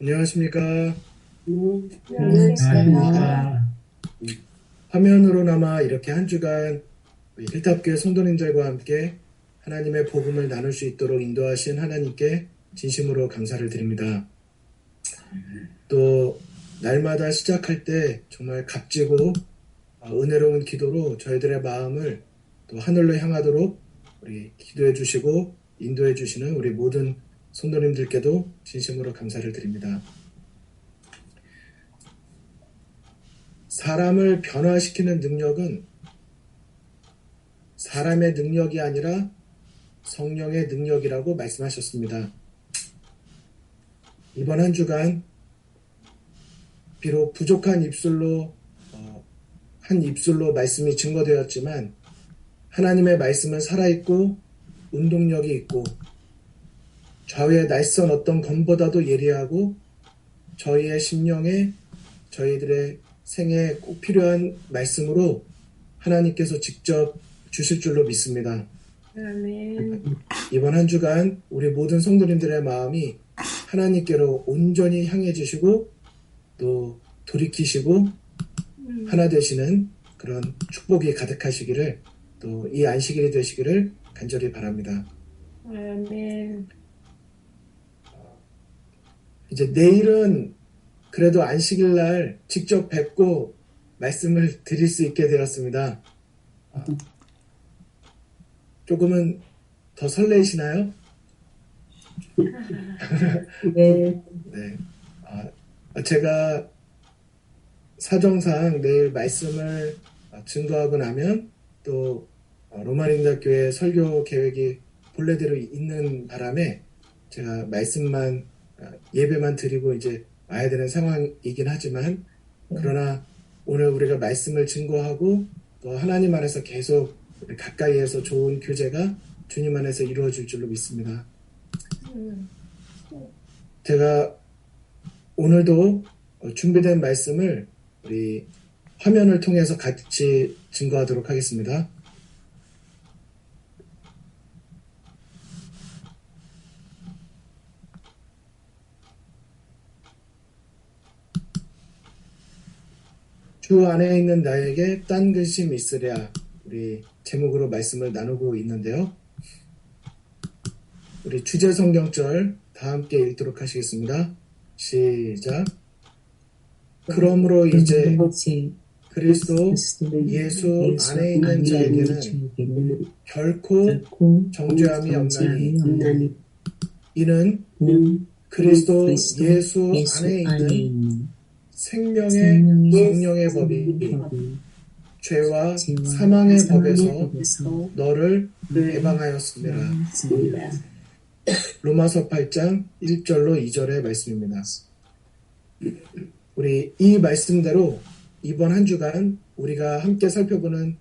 안녕하십니까. 안녕하세요. 화면으로나마 이렇게 한 주간 힐탑교회 성도님들과 함께 하나님의 복음을 나눌 수 있도록 인도하신 하나님께 진심으로 감사를 드립니다. 또 날마다 시작할 때 정말 값지고 은혜로운 기도로 저희들의 마음을 또 하늘로 향하도록 우리 기도해 주시고 인도해 주시는 우리 모든 성도님들께도 진심으로 감사를 드립니다. 사람을 변화시키는 능력은 사람의 능력이 아니라 성령의 능력이라고 말씀하셨습니다. 이번 한 주간 비록 부족한 입술로 한 입술로 말씀이 증거되었지만 하나님의 말씀은 살아있고 운동력이 있고 좌우의 낯선 어떤 검보다도 예리하고 저희의 심령에 저희들의 생에 꼭 필요한 말씀으로 하나님께서 직접 주실 줄로 믿습니다. 아멘. 이번 한 주간 우리 모든 성도님들의 마음이 하나님께로 온전히 향해지시고 또 돌이키시고 하나 되시는 그런 축복이 가득하시기를 또 이 안식일이 되시기를 간절히 바랍니다. 아멘. 이제 내일은 그래도 안식일 날 직접 뵙고 말씀을 드릴 수 있게 되었습니다. 조금은 더 설레이시나요? 네. 네. 제가 사정상 내일 말씀을 증거하고 나면 또 로마린다교회 설교 계획이 본래대로 있는 바람에 제가 말씀만 예배만 드리고 이제 와야 되는 상황이긴 하지만 그러나 오늘 우리가 말씀을 증거하고 또 하나님 안에서 계속 가까이에서 좋은 교제가 주님 안에서 이루어질 줄로 믿습니다. 제가 오늘도 준비된 말씀을 우리 화면을 통해서 같이 증거하도록 하겠습니다. 주 안에 있는 나에게 딴 근심 있으랴, 우리 제목으로 말씀을 나누고 있는데요. 우리 주제 성경절 다 함께 읽도록 하시겠습니다. 시작. 그러므로 이제 그리스도 예수 안에 있는 자에게는 결코 정죄함이 없나니 이는 그리스도 예수 안에 있는 생명의 성령의 법이 죄와 사망의 법에서 너를 해방하였습니다. 로마서 8장 1절로 2절의 말씀입니다. 우리 이 말씀대로 이번 한 주간 우리가 함께 살펴보는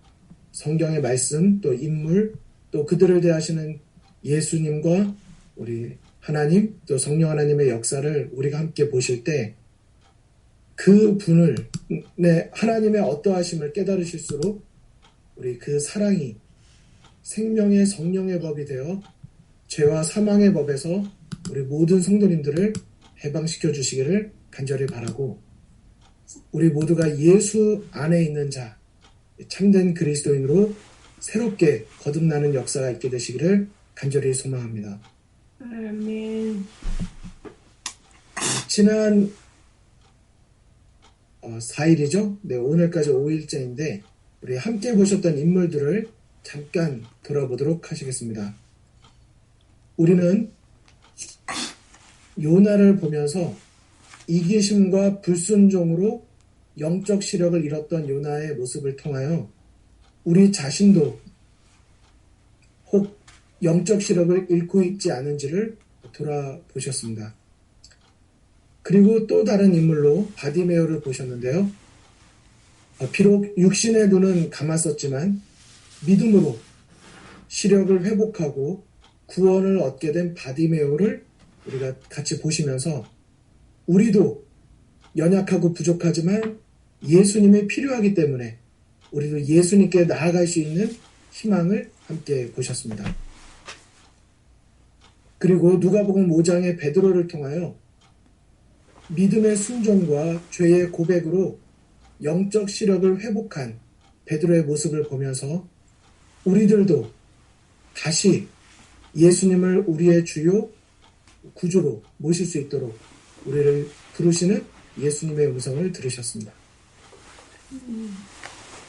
성경의 말씀, 또 인물, 또 그들을 대하시는 예수님과 우리 하나님, 또 성령 하나님의 역사를 우리가 함께 보실 때 그 분을, 하나님의 어떠하심을 깨달으실수록 우리 그 사랑이 생명의 성령의 법이 되어 죄와 사망의 법에서 우리 모든 성도님들을 해방시켜 주시기를 간절히 바라고 우리 모두가 예수 안에 있는 자, 참된 그리스도인으로 새롭게 거듭나는 역사가 있게 되시기를 간절히 소망합니다. 아멘. 지난 4일이죠? 네, 오늘까지 5일째인데 우리 함께 보셨던 인물들을 잠깐 돌아보도록 하시겠습니다. 우리는 요나를 보면서 이기심과 불순종으로 영적 시력을 잃었던 요나의 모습을 통하여 우리 자신도 혹 영적 시력을 잃고 있지 않은지를 돌아보셨습니다. 그리고 또 다른 인물로 바디메오를 보셨는데요. 비록 육신의 눈은 감았었지만 믿음으로 시력을 회복하고 구원을 얻게 된 바디메오를 우리가 같이 보시면서 우리도 연약하고 부족하지만 예수님이 필요하기 때문에 우리도 예수님께 나아갈 수 있는 희망을 함께 보셨습니다. 그리고 누가복음 5장의 베드로를 통하여 믿음의 순종과 죄의 고백으로 영적 시력을 회복한 베드로의 모습을 보면서 우리들도 다시 예수님을 우리의 주요 구주로 모실 수 있도록 우리를 부르시는 예수님의 음성을 들으셨습니다.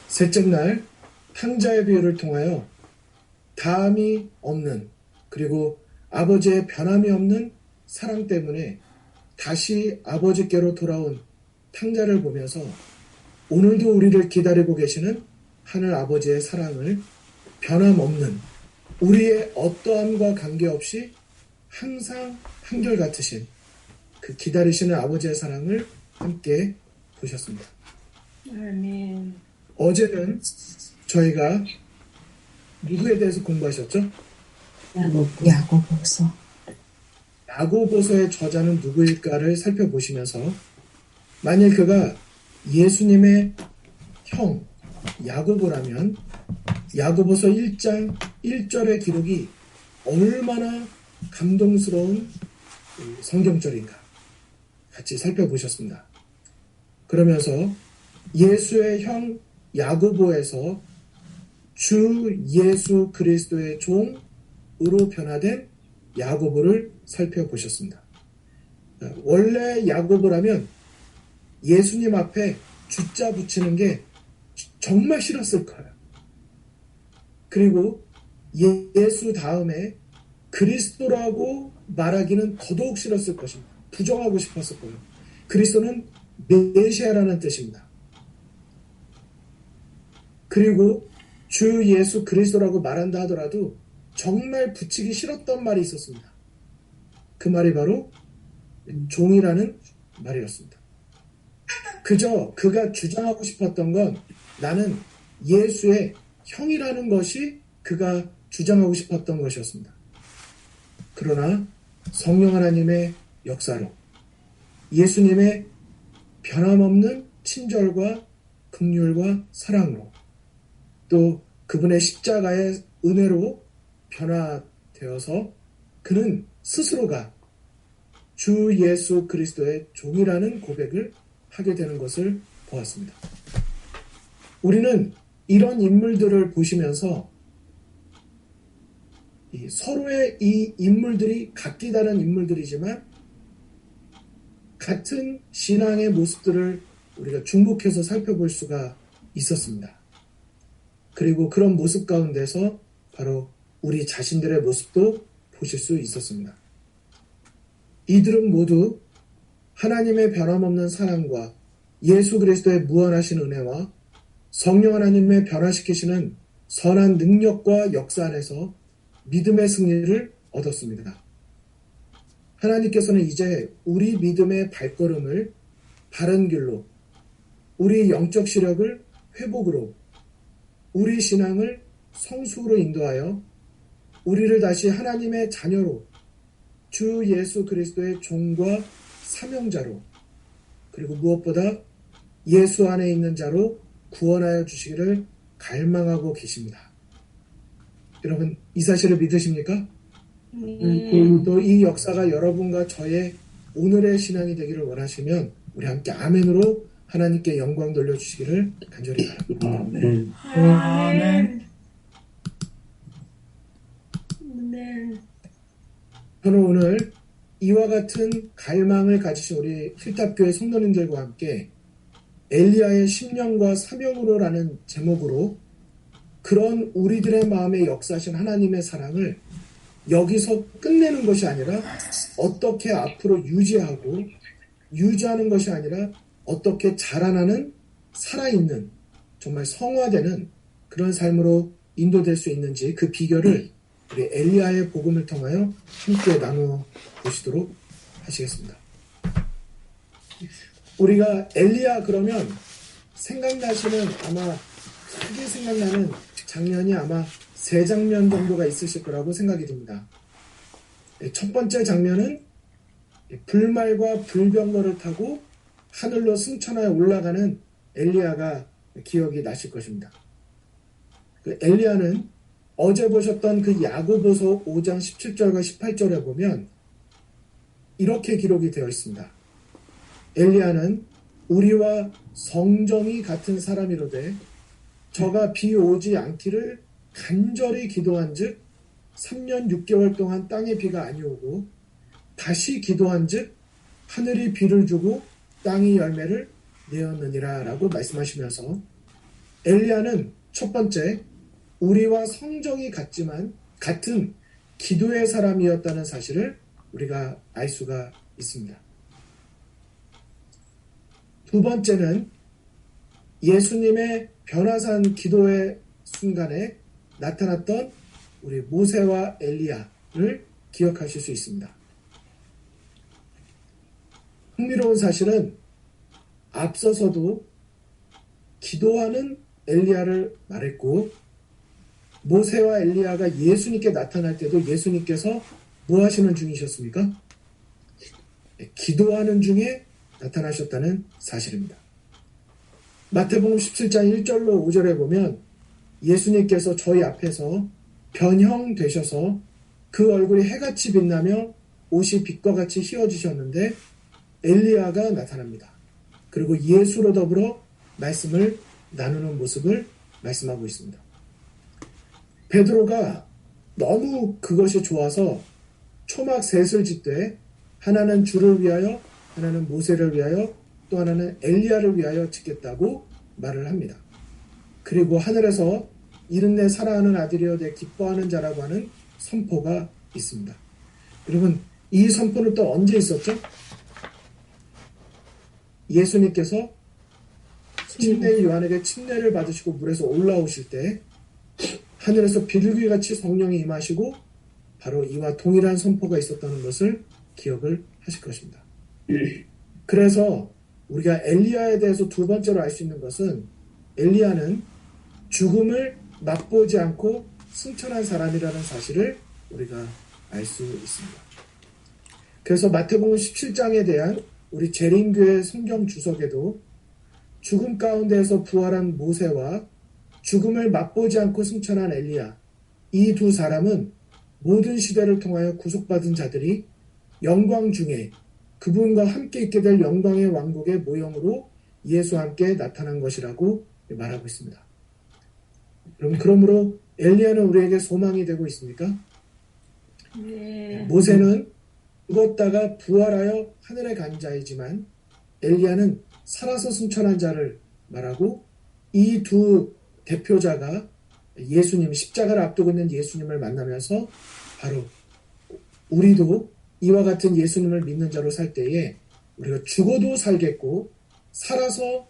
셋째 날 탕자의 비유를 통하여 다함이 없는, 그리고 아버지의 변함이 없는 사랑 때문에 다시 아버지께로 돌아온 탕자를 보면서 오늘도 우리를 기다리고 계시는 하늘 아버지의 사랑을 변함없는, 우리의 어떠함과 관계없이 항상 한결같으신 그 기다리시는 아버지의 사랑을 함께 보셨습니다. 아멘. 어제는 저희가 누구에 대해서 공부하셨죠? 야고보서. 야고보서의 저자는 누구일까를 살펴보시면서 만일 그가 예수님의 형 야고보라면 야고보서 1장 1절의 기록이 얼마나 감동스러운 성경절인가 같이 살펴보셨습니다. 그러면서 예수의 형 야고보에서 주 예수 그리스도의 종으로 변화된 야고보를 살펴보셨습니다. 원래 야고보라면 예수님 앞에 주자 붙이는 게 정말 싫었을 거예요. 그리고 예수 다음에 그리스도라고 말하기는 더더욱 싫었을 것입니다. 부정하고 싶었을 거예요. 그리스도는 메시아라는 뜻입니다. 그리고 주 예수 그리스도라고 말한다 하더라도 정말 붙이기 싫었던 말이 있었습니다. 그 말이 바로 종이라는 말이었습니다. 그저 그가 주장하고 싶었던 건 나는 예수의 형이라는 것이 그가 주장하고 싶었던 것이었습니다. 그러나 성령 하나님의 역사로 예수님의 변함없는 친절과 긍휼과 사랑으로 또 그분의 십자가의 은혜로 변화되어서 그는 스스로가 주 예수 그리스도의 종이라는 고백을 하게 되는 것을 보았습니다. 우리는 이런 인물들을 보시면서 서로의 이 인물들이 각기 다른 인물들이지만 같은 신앙의 모습들을 우리가 중복해서 살펴볼 수가 있었습니다. 그리고 그런 모습 가운데서 바로 우리 자신들의 모습도 보실 수 있었습니다. 이들은 모두 하나님의 변함없는 사랑과 예수 그리스도의 무한하신 은혜와 성령 하나님의 변화시키시는 선한 능력과 역사 안에서 믿음의 승리를 얻었습니다. 하나님께서는 이제 우리 믿음의 발걸음을 바른 길로, 우리 영적 시력을 회복으로, 우리 신앙을 성수로 인도하여 우리를 다시 하나님의 자녀로, 주 예수 그리스도의 종과 사명자로, 그리고 무엇보다 예수 안에 있는 자로 구원하여 주시기를 갈망하고 계십니다. 여러분, 이 사실을 믿으십니까? 또 이 역사가 여러분과 저의 오늘의 신앙이 되기를 원하시면 우리 함께 아멘으로 하나님께 영광 돌려주시기를 간절히 바랍니다. 아멘. 아멘. 저는 오늘 이와 같은 갈망을 가지신 우리 힐탑교회 성도님들과 함께 엘리야의 심령과 사명으로라는 제목으로 그런 우리들의 마음에 역사하신 하나님의 사랑을 여기서 끝내는 것이 아니라 어떻게 앞으로 유지하는 것이 아니라 어떻게 자라나는 살아있는 정말 성화되는 그런 삶으로 인도될 수 있는지 그 비결을 우리 엘리야의 복음을 통하여 함께 나누어 보시도록 하시겠습니다. 우리가 엘리야 그러면 생각나시는 아마 크게 생각나는 장면이 아마 세 장면 정도가 있으실 거라고 생각이 듭니다. 첫 번째 장면은 불말과 불병거를 타고 하늘로 승천하여 올라가는 엘리야가 기억이 나실 것입니다. 그 엘리야는 어제 보셨던 그 야고보서 5장 17절과 18절에 보면 이렇게 기록이 되어 있습니다. 엘리야는 우리와 성정이 같은 사람이로되 저가 비 오지 않기를 간절히 기도한즉 3년 6개월 동안 땅에 비가 아니오고 다시 기도한즉 하늘이 비를 주고 땅이 열매를 내었느니라 라고 말씀하시면서 엘리야는 첫 번째 우리와 성정이 같지만 같은 기도의 사람이었다는 사실을 우리가 알 수가 있습니다. 두 번째는 예수님의 변화산 기도의 순간에 나타났던 우리 모세와 엘리야를 기억하실 수 있습니다. 흥미로운 사실은 앞서서도 기도하는 엘리야를 말했고 모세와 엘리야가 예수님께 나타날 때도 예수님께서 뭐 하시는 중이셨습니까? 기도하는 중에 나타나셨다는 사실입니다. 마태복음 17장 1절로 5절에 보면 예수님께서 저희 앞에서 변형되셔서 그 얼굴이 해같이 빛나며 옷이 빛과 같이 휘어지셨는데 엘리야가 나타납니다. 그리고 예수로 더불어 말씀을 나누는 모습을 말씀하고 있습니다. 베드로가 너무 그것이 좋아서 초막 셋을 짓되 하나는 주를 위하여 하나는 모세를 위하여 또 하나는 엘리야를 위하여 짓겠다고 말을 합니다. 그리고 하늘에서 이른 내 사랑하는 아들이여 내 기뻐하는 자라고 하는 선포가 있습니다. 여러분 이 선포는 또 언제 있었죠? 예수님께서 침례 요한에게 침례를 받으시고 물에서 올라오실 때 하늘에서 비둘기같이 성령이 임하시고 바로 이와 동일한 선포가 있었다는 것을 기억을 하실 것입니다. 그래서 우리가 엘리야에 대해서 두 번째로 알 수 있는 것은 엘리야는 죽음을 맛보지 않고 승천한 사람이라는 사실을 우리가 알 수 있습니다. 그래서 마태복음 17장에 대한 우리 재림교회 성경 주석에도 죽음 가운데에서 부활한 모세와 죽음을 맛보지 않고 승천한 엘리야, 이 두 사람은 모든 시대를 통하여 구속받은 자들이 영광 중에 그분과 함께 있게 될 영광의 왕국의 모형으로 예수와 함께 나타난 것이라고 말하고 있습니다. 그러므로 엘리야는 우리에게 소망이 되고 있습니까? 네. 모세는 죽었다가 부활하여 하늘에 간 자이지만 엘리야는 살아서 승천한 자를 말하고 이 두 대표자가 예수님, 십자가를 앞두고 있는 예수님을 만나면서 바로 우리도 이와 같은 예수님을 믿는 자로 살 때에 우리가 죽어도 살겠고 살아서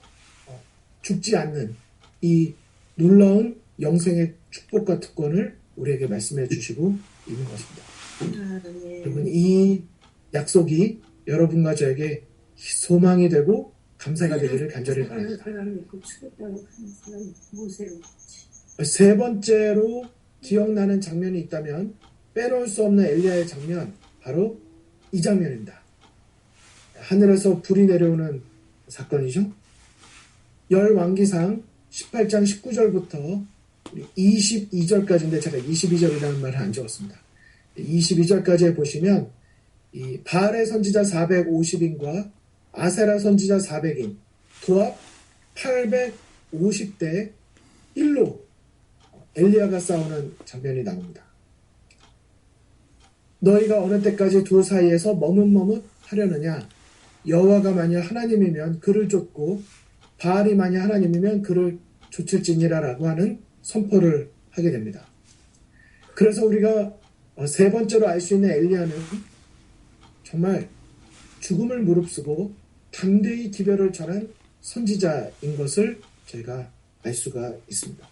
죽지 않는 이 놀라운 영생의 축복과 특권을 우리에게 말씀해 주시고 있는 것입니다. 네. 여러분 이 약속이 여러분과 저에게 소망이 되고 감사가 되기를 간절히 바랍니다. 세 번째로 기억나는 장면이 있다면 빼놓을 수 없는 엘리야의 장면, 바로 이 장면입니다. 하늘에서 불이 내려오는 사건이죠. 열왕기상 18장 19절부터 22절까지인데 제가 22절이라는 말을 안 적었습니다. 22절까지에 보시면 이 바알의 선지자 450인과 아세라 선지자 400인 도합 850대 1로 엘리야가 싸우는 장면이 나옵니다. 너희가 어느 때까지 둘 사이에서 머뭇머뭇 하려느냐? 여호와가 만약 하나님이면 그를 쫓고 바알이 만약 하나님이면 그를 쫓을지니라 라고 하는 선포를 하게 됩니다. 그래서 우리가 세 번째로 알 수 있는 엘리야는 정말 죽음을 무릅쓰고 담대히 기별을 전한 선지자인 것을 저희가 알 수가 있습니다.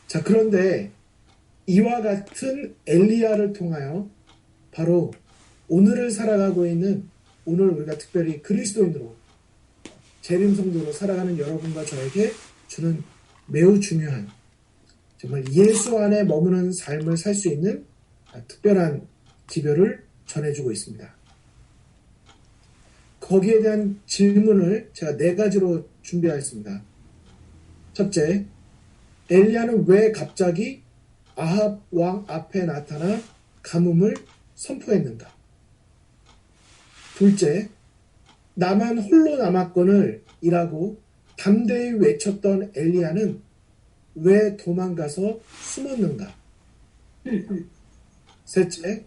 자, 그런데 이와 같은 엘리야를 통하여 바로 오늘을 살아가고 있는 오늘 우리가 특별히 그리스도인으로 재림성도로 살아가는 여러분과 저에게 주는 매우 중요한 정말 예수 안에 머무는 삶을 살 수 있는 특별한 기별을 전해주고 있습니다. 거기에 대한 질문을 제가 4가지로 준비하였습니다. 첫째, 엘리야는 왜 갑자기 아합 왕 앞에 나타나 가뭄을 선포했는가? 둘째, 나만 홀로 남았거늘 이라고 담대히 외쳤던 엘리야는 왜 도망가서 숨었는가? 셋째,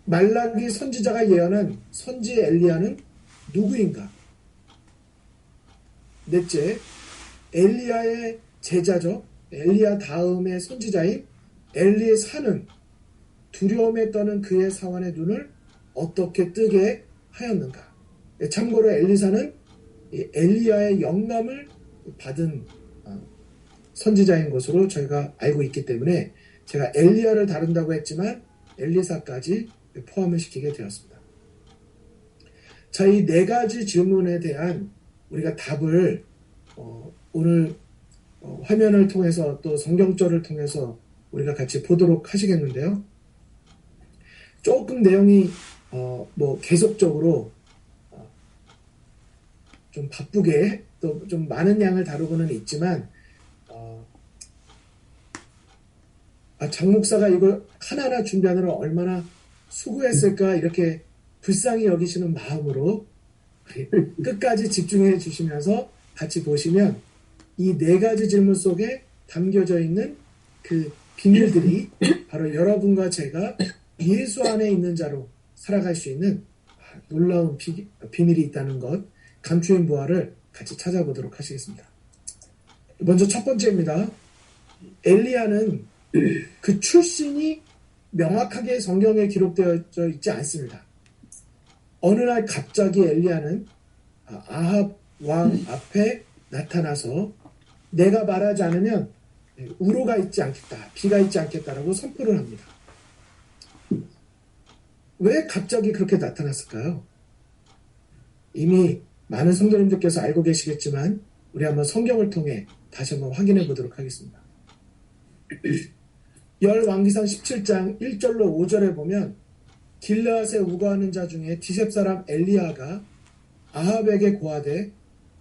말라기 선지자가 예언한 선지 엘리야는 누구인가? 넷째, 엘리야의 제자죠. 엘리야 다음의 선지자인 엘리사는 두려움에 떠는 그의 사환의 눈을 어떻게 뜨게 하였는가? 참고로 엘리사는 엘리야의 영감을 받은 선지자인 것으로 저희가 알고 있기 때문에 제가 엘리야를 다룬다고 했지만 엘리사까지 포함을 시키게 되었습니다. 자, 이 네 가지 질문에 대한 우리가 답을 오늘 화면을 통해서 또 성경절을 통해서 우리가 같이 보도록 하시겠는데요. 조금 내용이 계속적으로 좀 바쁘게 또 좀 많은 양을 다루고는 있지만 장 목사가 이걸 하나하나 준비하느라 얼마나 수고했을까 이렇게 불쌍히 여기시는 마음으로 끝까지 집중해 주시면서 같이 보시면 이 네 가지 질문 속에 담겨져 있는 그 비밀들이 바로 여러분과 제가 예수 안에 있는 자로 살아갈 수 있는 놀라운 비밀이 있다는 것, 감추인 보화를 같이 찾아보도록 하시겠습니다. 먼저 첫 번째입니다. 엘리야는 그 출신이 명확하게 성경에 기록되어 있지 않습니다. 어느 날 갑자기 엘리야는 아합 왕 앞에 나타나서 내가 말하지 않으면 우로가 있지 않겠다, 비가 있지 않겠다라고 선포를 합니다. 왜 갑자기 그렇게 나타났을까요? 이미 많은 성도님들께서 알고 계시겠지만 우리 한번 성경을 통해 다시 한번 확인해 보도록 하겠습니다. 열왕기상 17장 1절로 5절에 보면 길르앗에 우거하는 자 중에 디셉 사람 엘리야가 아합에게 고하되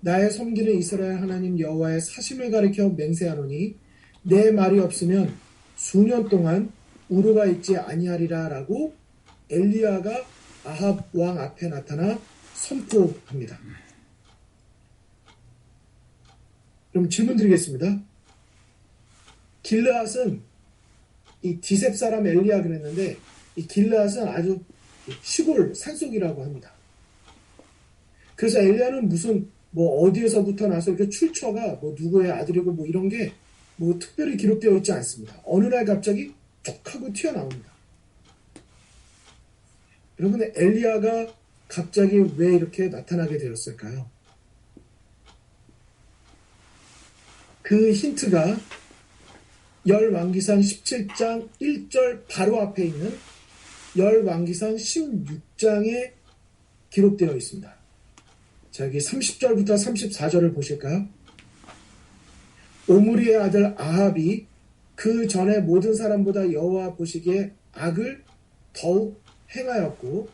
나의 섬기는 이스라엘 하나님 여호와의 사심을 가리켜 맹세하노니 내 말이 없으면 수년 동안 우루가 있지 아니하리라 라고 엘리야가 아합 왕 앞에 나타나 선포합니다. 그럼 질문 드리겠습니다. 길르앗은 이 디셉 사람 엘리야 그랬는데 이 길르앗은 아주 시골 산속이라고 합니다. 그래서 엘리야는 무슨 어디에서부터 나서 이렇게 출처가 누구의 아들이고 이런 게 특별히 기록되어 있지 않습니다. 어느 날 갑자기 툭 하고 튀어나옵니다. 여러분, 엘리야가 갑자기 왜 이렇게 나타나게 되었을까요? 그 힌트가 열왕기상 17장 1절 바로 앞에 있는 열왕기상 16장에 기록되어 있습니다. 자, 여기 30절부터 34절을 보실까요? 오므리의 아들 아합이 그 전에 모든 사람보다 여호와 보시기에 악을 더욱 행하였고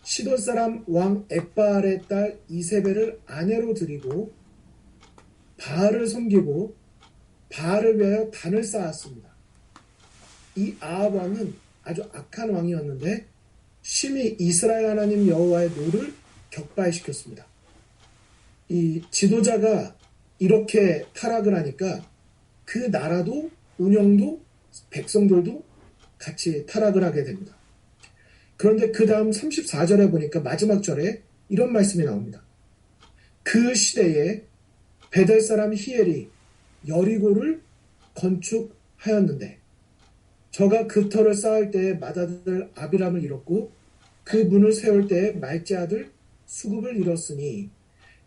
시돈 사람 왕 엣바알의 딸 이세벨을 아내로 들이고 바알을 섬기고 바알을 위하여 단을 쌓았습니다. 이 아합 왕은 아주 악한 왕이었는데 심히 이스라엘 하나님 여호와의 노를 격발시켰습니다. 이 지도자가 이렇게 타락을 하니까 그 나라도 운영도 백성들도 같이 타락을 하게 됩니다. 그런데 그 다음 34절에 보니까 마지막 절에 이런 말씀이 나옵니다. 그 시대에 베델 사람 히엘이 여리고를 건축하였는데 저가 그 터를 쌓을 때에 맏아들 아비람을 잃었고 그 문을 세울 때에 말제 아들 수굽을 잃었으니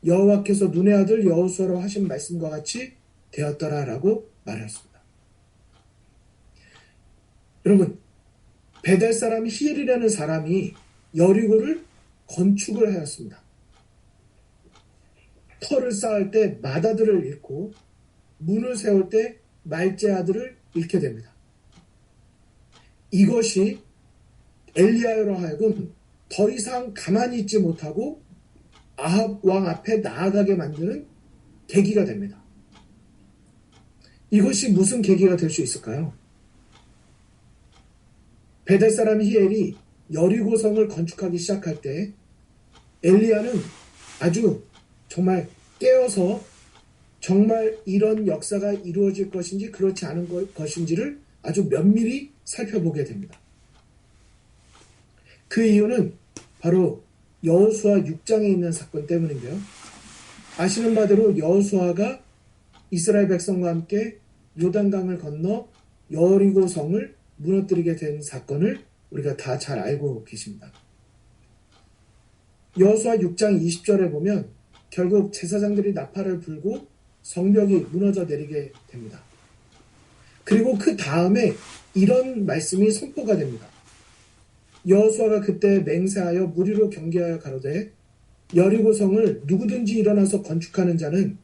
여호와께서 눈의 아들 여호수아로 하신 말씀과 같이 되었더라라고 말했습니다. 여러분, 베델 사람 히엘이라는 사람이 여리고를 건축을 하였습니다. 터를 쌓을 때 맏아들을 잃고 문을 세울 때 말제 아들을 잃게 됩니다. 이것이 엘리야로 하여금 더 이상 가만히 있지 못하고 아합 왕 앞에 나아가게 만드는 계기가 됩니다. 이것이 무슨 계기가 될 수 있을까요? 베델 사람 히엘이 여리고성을 건축하기 시작할 때 엘리야는 아주 정말 깨어서 정말 이런 역사가 이루어질 것인지 그렇지 않은 것인지를 아주 면밀히 살펴보게 됩니다. 그 이유는 바로 여호수아 6장에 있는 사건 때문인데요. 아시는 바대로 여호수아가 이스라엘 백성과 함께 요단강을 건너 여리고 성을 무너뜨리게 된 사건을 우리가 다 잘 알고 계십니다. 여호수아 6장 20절에 보면 결국 제사장들이 나팔을 불고 성벽이 무너져 내리게 됩니다. 그리고 그 다음에 이런 말씀이 선포가 됩니다. 여호수아가 그때 맹세하여 무리로 경계하여 가로되 여리고 성을 누구든지 일어나서 건축하는 자는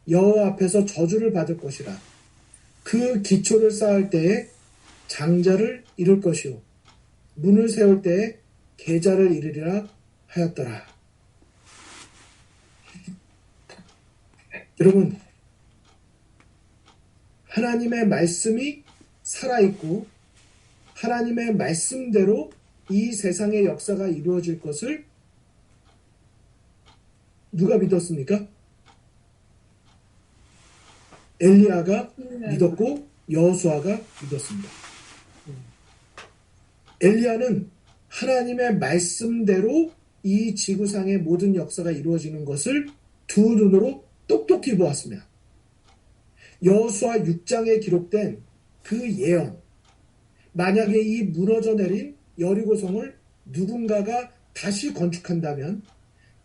여호와 앞에서 저주를 받을 것이라. 그 기초를 쌓을 때에 장자를 이룰 것이요 문을 세울 때에 계자를 이루리라 하였더라. 여러분, 하나님의 말씀이 살아있고 하나님의 말씀대로 이 세상의 역사가 이루어질 것을 누가 믿었습니까? 엘리야가 믿었고 여호수아가 믿었습니다. 엘리야는 하나님의 말씀대로 이 지구상의 모든 역사가 이루어지는 것을 두 눈으로 똑똑히 보았습니다. 여호수아 6장에 기록된 그 예언, 만약에 이 무너져 내린 여리고성을 누군가가 다시 건축한다면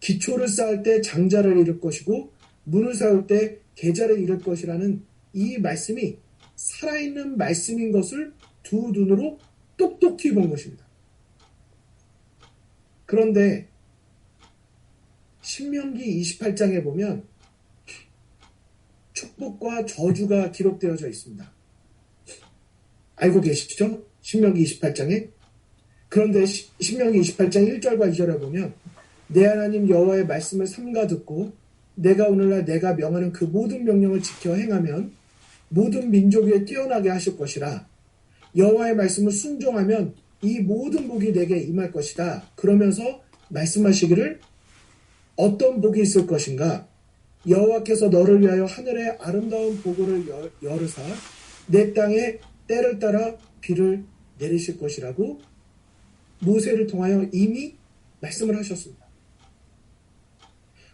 기초를 쌓을 때 장자를 이룰 것이고 문을 세울 때 계자를 이룰 것이라는 이 말씀이 살아있는 말씀인 것을 두 눈으로 똑똑히 본 것입니다. 그런데 신명기 28장에 보면 축복과 저주가 기록되어져 있습니다. 알고 계시죠? 신명기 28장에. 그런데 신명기 28장 1절과 2절에 보면 내 하나님 여호와의 말씀을 삼가 듣고 내가 오늘날 내가 명하는 그 모든 명령을 지켜 행하면 모든 민족 위에 뛰어나게 하실 것이라. 여호와의 말씀을 순종하면 이 모든 복이 내게 임할 것이다. 그러면서 말씀하시기를 어떤 복이 있을 것인가? 여호와께서 너를 위하여 하늘의 아름다운 보고를 열으사 내 땅에 때를 따라 비를 내리실 것이라고 모세를 통하여 이미 말씀을 하셨습니다.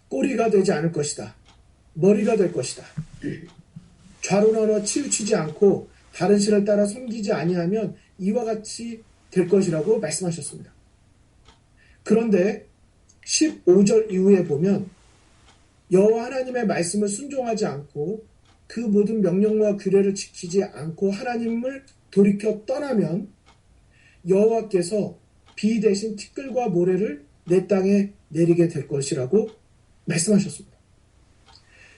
꼬리가 되지 않을 것이다. 머리가 될 것이다. 좌로나로 치우치지 않고 다른 신을 따라 섬기지 아니하면 이와 같이 될 것이라고 말씀하셨습니다. 그런데 15절 이후에 보면 여호와 하나님의 말씀을 순종하지 않고 그 모든 명령과 규례를 지키지 않고 하나님을 돌이켜 떠나면 여호와께서 비 대신 티끌과 모래를 내 땅에 내리게 될 것이라고 말씀하셨습니다.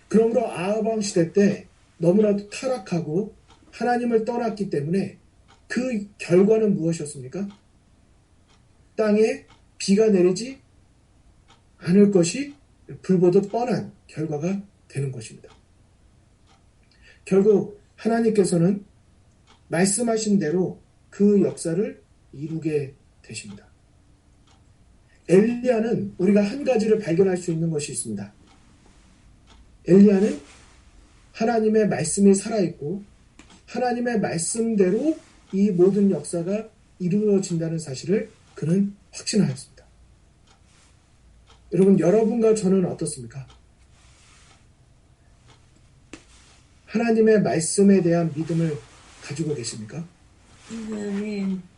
그러므로 아합 왕 시대 때 너무나도 타락하고 하나님을 떠났기 때문에 그 결과는 무엇이었습니까? 땅에 비가 내리지 않을 것이 불보듯 뻔한 결과가 되는 것입니다. 결국 하나님께서는 말씀하신 대로 그 역사를 이루게 되십니다. 엘리야는 우리가 한 가지를 발견할 수 있는 것이 있습니다. 엘리야는 하나님의 말씀이 살아있고 하나님의 말씀대로 이 모든 역사가 이루어진다는 사실을 그는 확신하였습니다. 여러분, 여러분과 저는 어떻습니까? 하나님의 말씀에 대한 믿음을 가지고 계십니까?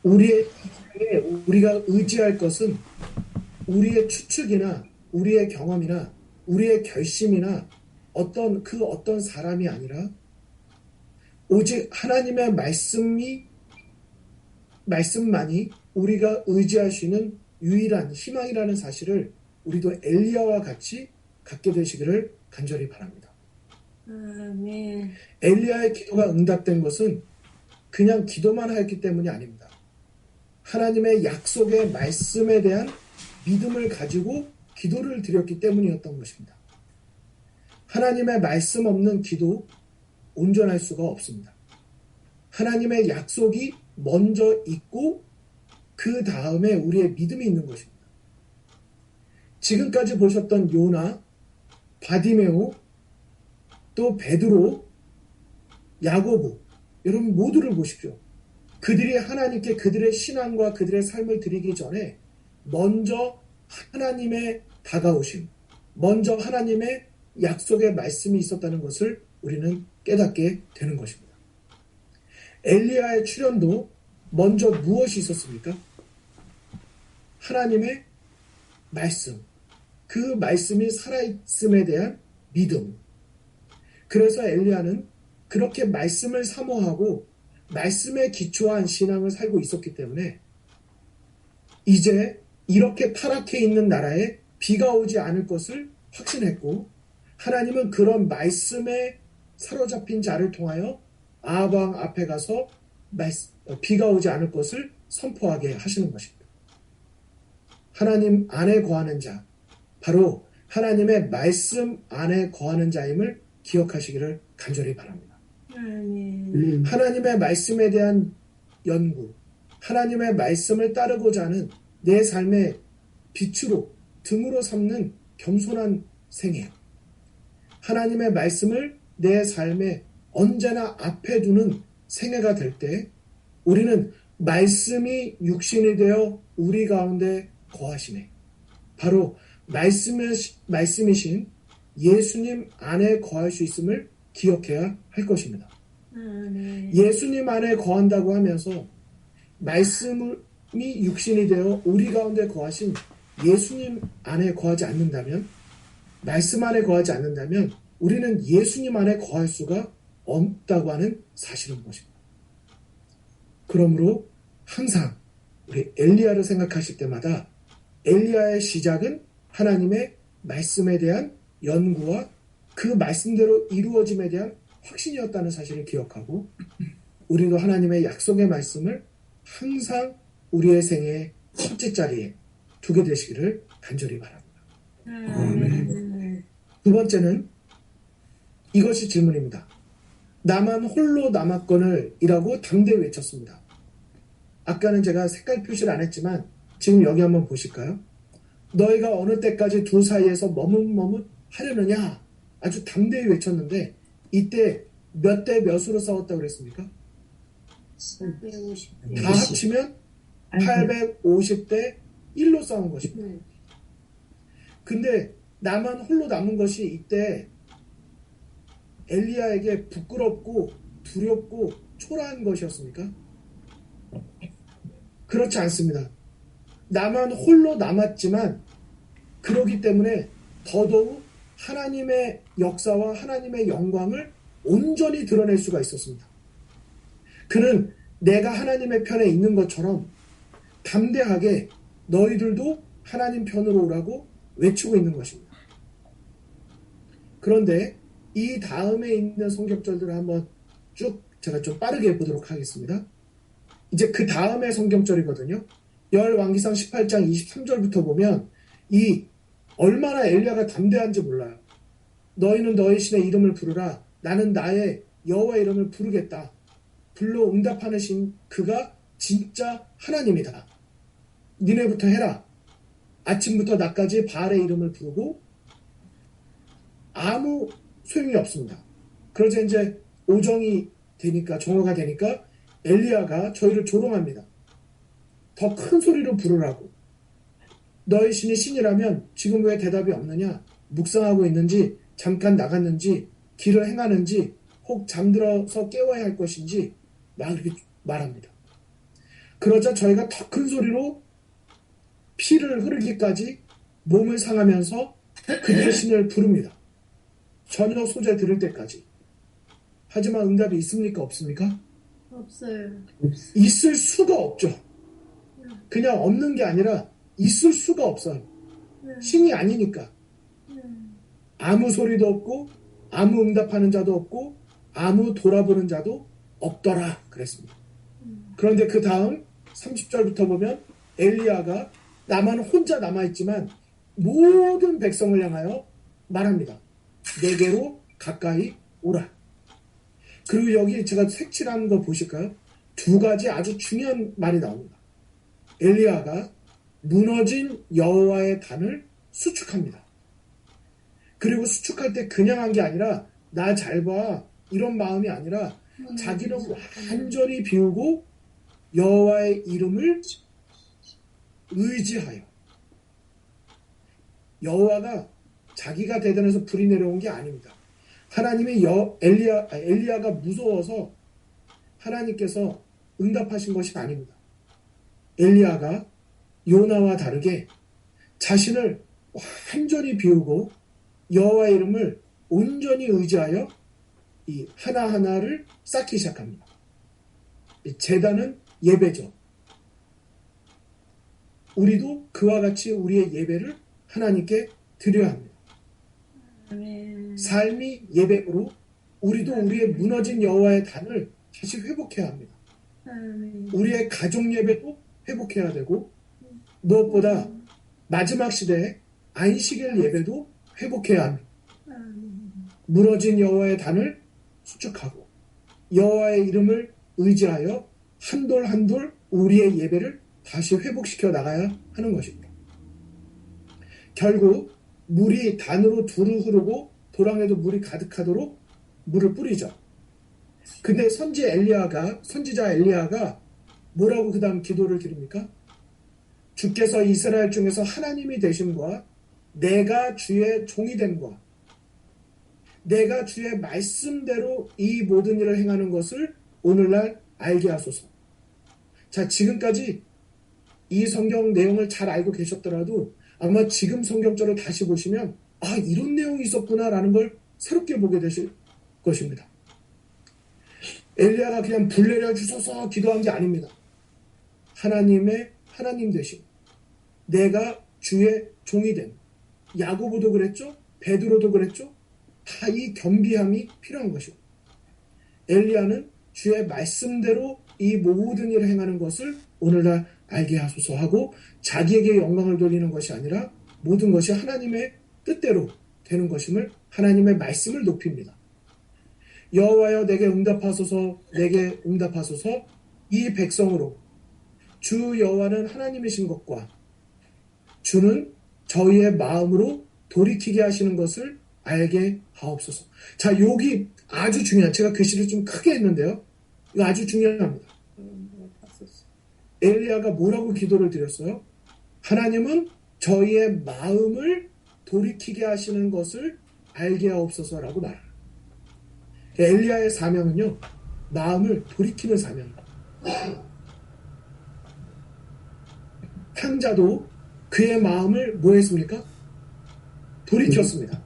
우리의 인생에 우리가 의지할 것은 우리의 추측이나 우리의 경험이나 우리의 결심이나 어떤 사람이 아니라 오직 하나님의 말씀만이 우리가 의지할 수 있는 유일한 희망이라는 사실을 우리도 엘리야와 같이 갖게 되시기를 간절히 바랍니다. 아멘. 엘리야의 기도가 응답된 것은 그냥 기도만 하였기 때문이 아닙니다. 하나님의 약속의 말씀에 대한 믿음을 가지고 기도를 드렸기 때문이었던 것입니다. 하나님의 말씀 없는 기도 온전할 수가 없습니다. 하나님의 약속이 먼저 있고 그 다음에 우리의 믿음이 있는 것입니다. 지금까지 보셨던 요나, 바디메오, 또 베드로, 야고보, 여러분 모두를 보십시오. 그들이 하나님께 그들의 신앙과 그들의 삶을 드리기 전에 먼저 하나님의 다가오심, 먼저 하나님의 약속의 말씀이 있었다는 것을 우리는 깨닫게 되는 것입니다. 엘리야의 출현도 먼저 무엇이 있었습니까? 하나님의 말씀, 그 말씀이 살아있음에 대한 믿음. 그래서 엘리야는 그렇게 말씀을 사모하고 말씀에 기초한 신앙을 살고 있었기 때문에 이제 이렇게 타락해 있는 나라에 비가 오지 않을 것을 확신했고, 하나님은 그런 말씀에 사로잡힌 자를 통하여 아합 왕 앞에 가서 비가 오지 않을 것을 선포하게 하시는 것입니다. 하나님 안에 거하는 자, 바로 하나님의 말씀 안에 거하는 자임을 기억하시기를 간절히 바랍니다. 하나님의 말씀에 대한 연구, 하나님의 말씀을 따르고자 하는 내 삶의 빛으로, 등으로 삼는 겸손한 생애, 하나님의 말씀을 내 삶에 언제나 앞에 두는 생애가 될 때 우리는 말씀이 육신이 되어 우리 가운데 거하시네, 바로 말씀이신 예수님 안에 거할 수 있음을 기억해야 할 것입니다. 예수님 안에 거한다고 하면서 말씀이 육신이 되어 우리 가운데 거하신 예수님 안에 거하지 않는다면, 말씀 안에 거하지 않는다면 우리는 예수님 안에 거할 수가 없다고 하는 사실인 것입니다. 그러므로 항상 우리 엘리야를 생각하실 때마다 엘리야의 시작은 하나님의 말씀에 대한 연구와 그 말씀대로 이루어짐에 대한 확신이었다는 사실을 기억하고, 우리도 하나님의 약속의 말씀을 항상 우리의 생애의 첫째 자리에 두게 되시기를 간절히 바랍니다. 두 번째는 이것이 질문입니다. 나만 홀로 남았거늘 이라고 담대히 외쳤습니다. 아까는 제가 색깔 표시를 안 했지만 지금 여기 한번 보실까요? 너희가 어느 때까지 둘 사이에서 머뭇머뭇 하려느냐, 아주 담대히 외쳤는데 이때 몇 대 몇으로 싸웠다고 그랬습니까? 450. 다 합치면 850대 1로 싸운 것입니다. 근데 나만 홀로 남은 것이 이때 엘리야에게 부끄럽고 두렵고 초라한 것이었습니까? 그렇지 않습니다. 나만 홀로 남았지만 그러기 때문에 더더욱 하나님의 역사와 하나님의 영광을 온전히 드러낼 수가 있었습니다. 그는 내가 하나님의 편에 있는 것처럼 담대하게 너희들도 하나님 편으로 오라고 외치고 있는 것입니다. 그런데 이 다음에 있는 성경절들을 한번 쭉 제가 좀 빠르게 보도록 하겠습니다. 이제 그 다음에 성경절이거든요. 열왕기상 18장 23절부터 보면 이 얼마나 엘리야가 담대한지 몰라요. 너희는 너희 신의 이름을 부르라. 나는 나의 여호와의 이름을 부르겠다. 불러 응답하는 신 그가 진짜 하나님이다. 니네부터 해라. 아침부터 낮까지 바알의 이름을 부르고 아무 소용이 없습니다. 그러자 이제 오정이 되니까, 정오가 되니까 엘리야가 저희를 조롱합니다. 더 큰 소리로 부르라고. 너희 신이 신이라면 지금 왜 대답이 없느냐? 묵상하고 있는지, 잠깐 나갔는지, 길을 행하는지, 혹 잠들어서 깨워야 할 것인지 막 이렇게 말합니다. 그러자 저희가 더 큰 소리로 피를 흐르기까지 몸을 상하면서 그들의 신을 부릅니다. 저녁 소재 들을 때까지. 하지만 응답이 있습니까? 없습니까? 없어요. 있을 수가 없죠. 그냥 없는 게 아니라 있을 수가 없어요. 신이 아니니까. 아무 소리도 없고 아무 응답하는 자도 없고 아무 돌아보는 자도 없더라 그랬습니다. 그런데 그 다음 30절부터 보면 엘리야가 나만 혼자 남아있지만 모든 백성을 향하여 말합니다. 내게로 가까이 오라. 그리고 여기 제가 색칠한 거 보실까요? 두 가지 아주 중요한 말이 나옵니다. 엘리야가 무너진 여호와의 단을 수축합니다. 그리고 수축할 때 그냥 한 게 아니라 나 잘 봐 이런 마음이 아니라 자기는 완전히 비우고 여호와의 이름을 의지하여, 여호와가 자기가 대단해서 불이 내려온 게 아닙니다. 하나님이 엘리야가 무서워서 하나님께서 응답하신 것이 아닙니다. 엘리야가 요나와 다르게 자신을 완전히 비우고 여호와의 이름을 온전히 의지하여 이 하나하나를 쌓기 시작합니다. 제단은 예배죠. 우리도 그와 같이 우리의 예배를 하나님께 드려야 합니다. 삶이 예배로 우리도 우리의 무너진 여호와의 단을 다시 회복해야 합니다. 우리의 가족 예배도 회복해야 되고, 무엇보다 마지막 시대에 안식일 예배도 회복해야 합니다. 무너진 여호와의 단을 수축하고 여호와의 이름을 의지하여 한돌 한돌 우리의 예배를 다시 회복시켜 나가야 하는 것입니다. 결국 물이 단으로 두루 흐르고 도랑에도 물이 가득하도록 물을 뿌리죠. 근데 선지자 엘리야가 뭐라고 그 다음 기도를 드립니까? 주께서 이스라엘 중에서 하나님이 되심과 내가 주의 종이 됨과 내가 주의 말씀대로 이 모든 일을 행하는 것을 오늘날 알게 하소서. 자, 지금까지 이 성경 내용을 잘 알고 계셨더라도 아마 지금 성경절을 다시 보시면 이런 내용이 있었구나라는 걸 새롭게 보게 되실 것입니다. 엘리야가 그냥 불 내려주소서 기도한 게 아닙니다. 하나님 되심, 내가 주의 종이 됨, 야고보도 그랬죠? 베드로도 그랬죠? 다 이 겸비함이 필요한 것이고, 엘리야는 주의 말씀대로 이 모든 일을 행하는 것을 오늘날 알게 하소서 하고, 자기에게 영광을 돌리는 것이 아니라 모든 것이 하나님의 뜻대로 되는 것임을, 하나님의 말씀을 높입니다. 여호와여 내게 응답하소서, 내게 응답하소서. 이 백성으로 주 여호와는 하나님이신 것과 주는 저희의 마음으로 돌이키게 하시는 것을 알게 하옵소서. 자, 여기 아주 중요한, 제가 글씨를 좀 크게 했는데요, 이거 아주 중요합니다. 엘리야가 뭐라고 기도를 드렸어요? 하나님은 저희의 마음을 돌이키게 하시는 것을 알게 하옵소서라고 말합니다. 엘리야의 사명은요, 마음을 돌이키는 사명입니다. 탕자도 그의 마음을 뭐 했습니까? 돌이켰습니다.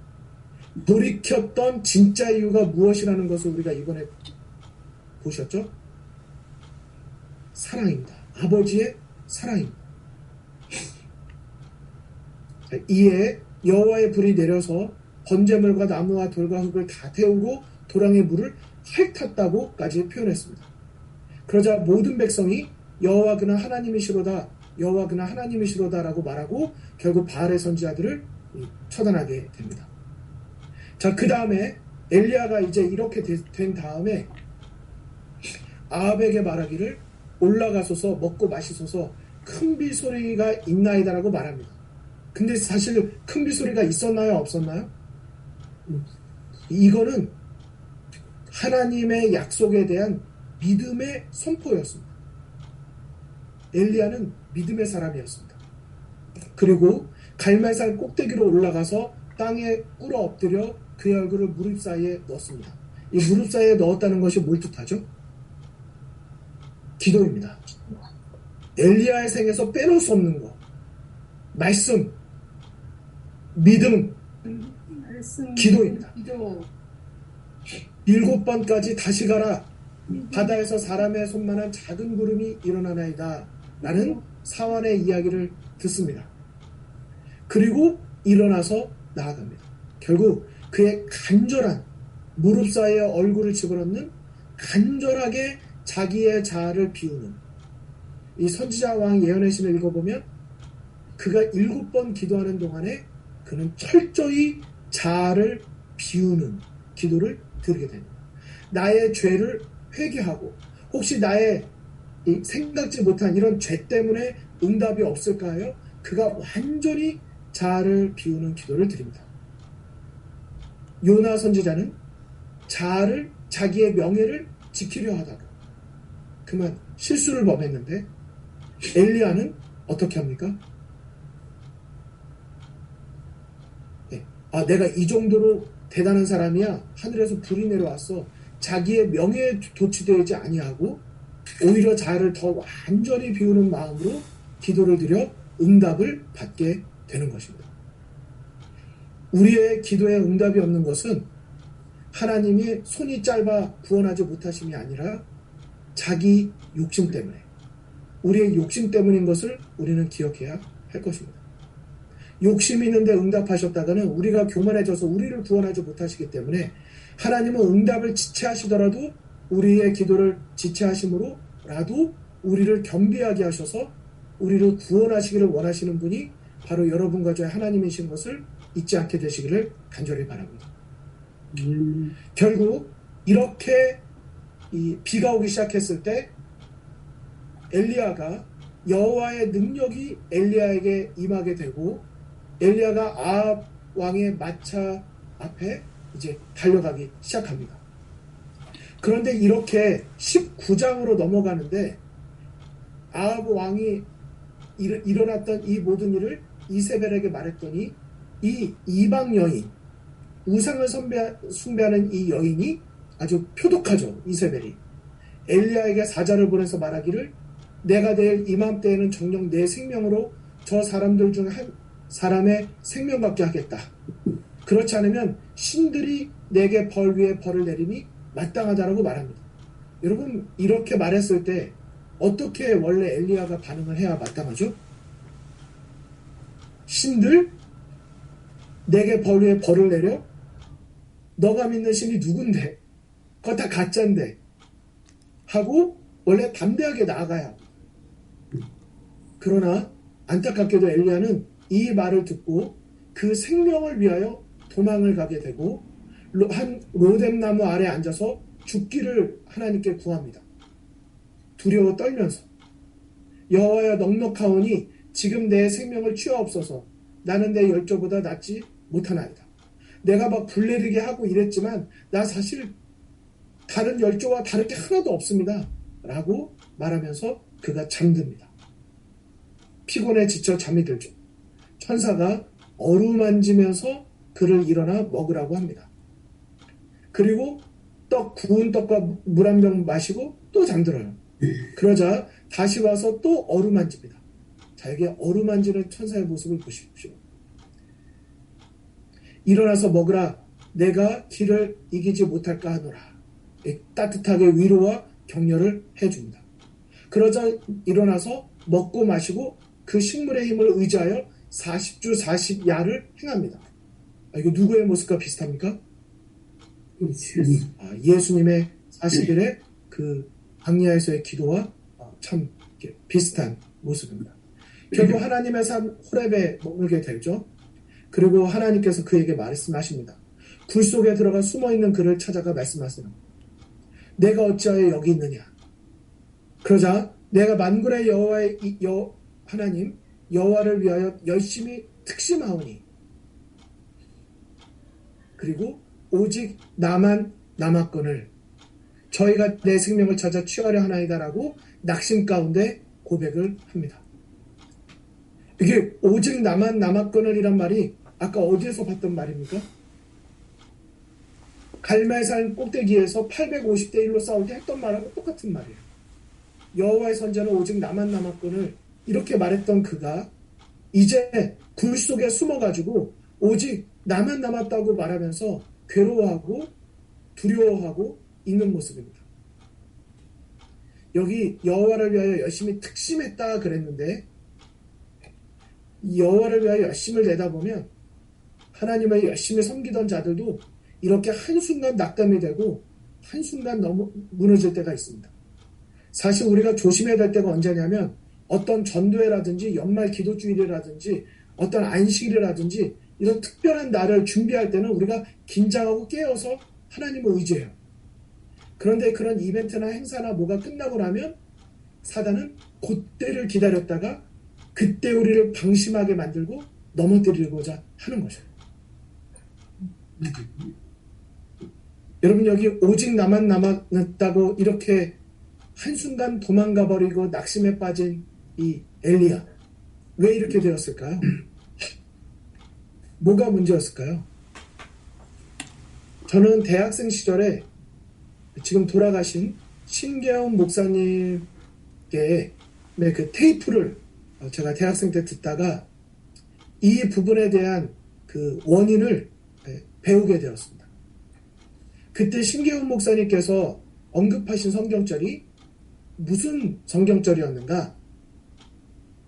돌이켰던 진짜 이유가 무엇이라는 것을 우리가 이번에 보셨죠? 사랑입니다. 아버지의 사랑입니다. 이에 여호와의 불이 내려서 번제물과 나무와 돌과 흙을 다 태우고 도랑의 물을 핥았다고까지 표현했습니다. 그러자 모든 백성이 여호와 그는 하나님이시로다, 여호와 그는 하나님이시로다라고 말하고 결국 바알의 선지자들을 처단하게 됩니다. 자, 그 다음에 엘리야가 이제 이렇게 된 다음에 아합에게 말하기를 올라가소서 먹고 마시소서 큰 비소리가 있나이다라고 말합니다. 근데 사실 큰 비소리가 있었나요, 없었나요? 이거는 하나님의 약속에 대한 믿음의 선포였습니다. 엘리야는 믿음의 사람이었습니다. 그리고 갈멜산 꼭대기로 올라가서 땅에 꿇어 엎드려 그의 얼굴을 무릎 사이에 넣었습니다. 이 무릎 사이에 넣었다는 것이 뭘 뜻하죠? 기도입니다. 엘리야의 생에서 빼놓을 수 없는 것, 말씀, 믿음, 기도입니다. 7번까지 다시 가라, 바다에서 사람의 손만한 작은 구름이 일어나나이다 라는 사환의 이야기를 듣습니다. 그리고 일어나서 나아갑니다. 결국 그의 간절한 무릎 사이에 얼굴을 집어넣는, 간절하게 자기의 자아를 비우는, 이 선지자 왕 예언의 신을 읽어보면 그가 7번 기도하는 동안에 그는 철저히 자아를 비우는 기도를 드리게 됩니다. 나의 죄를 회개하고, 혹시 나의 생각지 못한 이런 죄 때문에 응답이 없을까요? 그가 완전히 자아를 비우는 기도를 드립니다. 요나 선지자는 자기의 명예를 지키려 하다가 그만 실수를 범했는데 엘리야는 어떻게 합니까? 내가 이 정도로 대단한 사람이야. 하늘에서 불이 내려왔어. 자기의 명예에 도취되지 아니하고 오히려 자아를 더 완전히 비우는 마음으로 기도를 드려 응답을 받게 되는 것입니다. 우리의 기도에 응답이 없는 것은 하나님이 손이 짧아 구원하지 못하심이 아니라 자기 욕심 때문에, 우리의 욕심 때문인 것을 우리는 기억해야 할 것입니다. 욕심이 있는데 응답하셨다가는 우리가 교만해져서 우리를 구원하지 못하시기 때문에 하나님은 응답을 지체하시더라도 우리의 기도를 지체하심으로라도 우리를 겸비하게 하셔서 우리를 구원하시기를 원하시는 분이 바로 여러분과 저의 하나님이신 것을 잊지 않게 되시기를 간절히 바랍니다. 결국 이렇게 비가 오기 시작했을 때 엘리야가 여호와의 능력이 엘리야에게 임하게 되고 엘리야가 아합 왕의 마차 앞에 이제 달려가기 시작합니다. 그런데 이렇게 19장으로 넘어가는데 아합 왕이 일어났던 이 모든 일을 이세벨에게 말했더니 이 이방 여인, 우상을 숭배하는 이 여인이 아주 표독하죠. 이세벨이 엘리야에게 사자를 보내서 말하기를 내가 내일 이맘때에는 정녕 내 생명으로 저 사람들 중 한 사람의 생명 받게 하겠다. 그렇지 않으면 신들이 내게 벌 위에 벌을 내림이 마땅하다라고 말합니다. 여러분, 이렇게 말했을 때 어떻게 원래 엘리야가 반응을 해야 마땅하죠? 신들 내게 벌 위에 벌을 내려? 너가 믿는 신이 누군데? 그거 다 가짜인데 하고 원래 담대하게 나아가야 합니다. 그러나 안타깝게도 엘리야는 이 말을 듣고 그 생명을 위하여 도망을 가게 되고 한 로뎀나무 아래 앉아서 죽기를 하나님께 구합니다. 두려워 떨면서 여호와여 넉넉하오니 지금 내 생명을 취하옵소서. 나는 내 열조보다 낫지 못하나이다. 내가 막 불내리게 하고 이랬지만 나 사실 다른 열조와 다를 게 하나도 없습니다. 라고 말하면서 그가 잠듭니다. 피곤해 지쳐 잠이 들죠. 천사가 어루만지면서 그를 일어나 먹으라고 합니다. 그리고 구운 떡과 물 한 병 마시고 또 잠들어요. 그러자 다시 와서 또 어루만집니다. 자, 여기 어루만지는 천사의 모습을 보십시오. 일어나서 먹으라. 내가 길을 이기지 못할까 하노라. 따뜻하게 위로와 격려를 해줍니다. 그러자 일어나서 먹고 마시고 그 식물의 힘을 의지하여 40주 40야를 행합니다. 이거 누구의 모습과 비슷합니까? 예수님의 40일의 그 광야에서의 기도와 참 비슷한 모습입니다. 결국 하나님의 산 호렙에 머물게 되죠. 그리고 하나님께서 그에게 말씀하십니다. 굴 속에 들어가 숨어있는 그를 찾아가 말씀하세요. 내가 어찌하여 여기 있느냐. 그러자 내가 만군의 여호와의 하나님 여호와를 위하여 열심히 특심하오니 그리고 오직 나만 남았거늘 저희가 내 생명을 찾아 취하려 하나이다라고 낙심 가운데 고백을 합니다. 이게 오직 나만 남았거늘이란 말이 아까 어디에서 봤던 말입니까? 갈멜산 꼭대기에서 850대 1로 싸울 때 했던 말하고 똑같은 말이에요. 여호와의 선자는 오직 나만 남았거늘 이렇게 말했던 그가 이제 굴 속에 숨어가지고 오직 나만 남았다고 말하면서 괴로워하고 두려워하고 있는 모습입니다. 여기 여호와를 위하여 열심히 특심했다 그랬는데 여호와를 위하여 열심을 내다보면 하나님을 열심히 섬기던 자들도 이렇게 한순간 낙담이 되고 한순간 너무 무너질 때가 있습니다. 사실 우리가 조심해야 될 때가 언제냐면 어떤 전도회라든지 연말 기도주일이라든지 어떤 안식일이라든지 이런 특별한 날을 준비할 때는 우리가 긴장하고 깨어서 하나님을 의지해요. 그런데 그런 이벤트나 행사나 뭐가 끝나고 나면 사단은 그때를 기다렸다가 그때 우리를 방심하게 만들고 넘어뜨리고자 하는 거죠. 여러분 여기 오직 나만 남았다고 이렇게 한순간 도망가 버리고 낙심에 빠진 이 엘리야, 왜 이렇게 되었을까요? 뭐가 문제였을까요? 저는 대학생 시절에 지금 돌아가신 신계훈 목사님께 그 테이프를 제가 대학생 때 듣다가 이 부분에 대한 그 원인을 배우게 되었습니다. 그때 신계훈 목사님께서 언급하신 성경절이 무슨 성경절이었는가?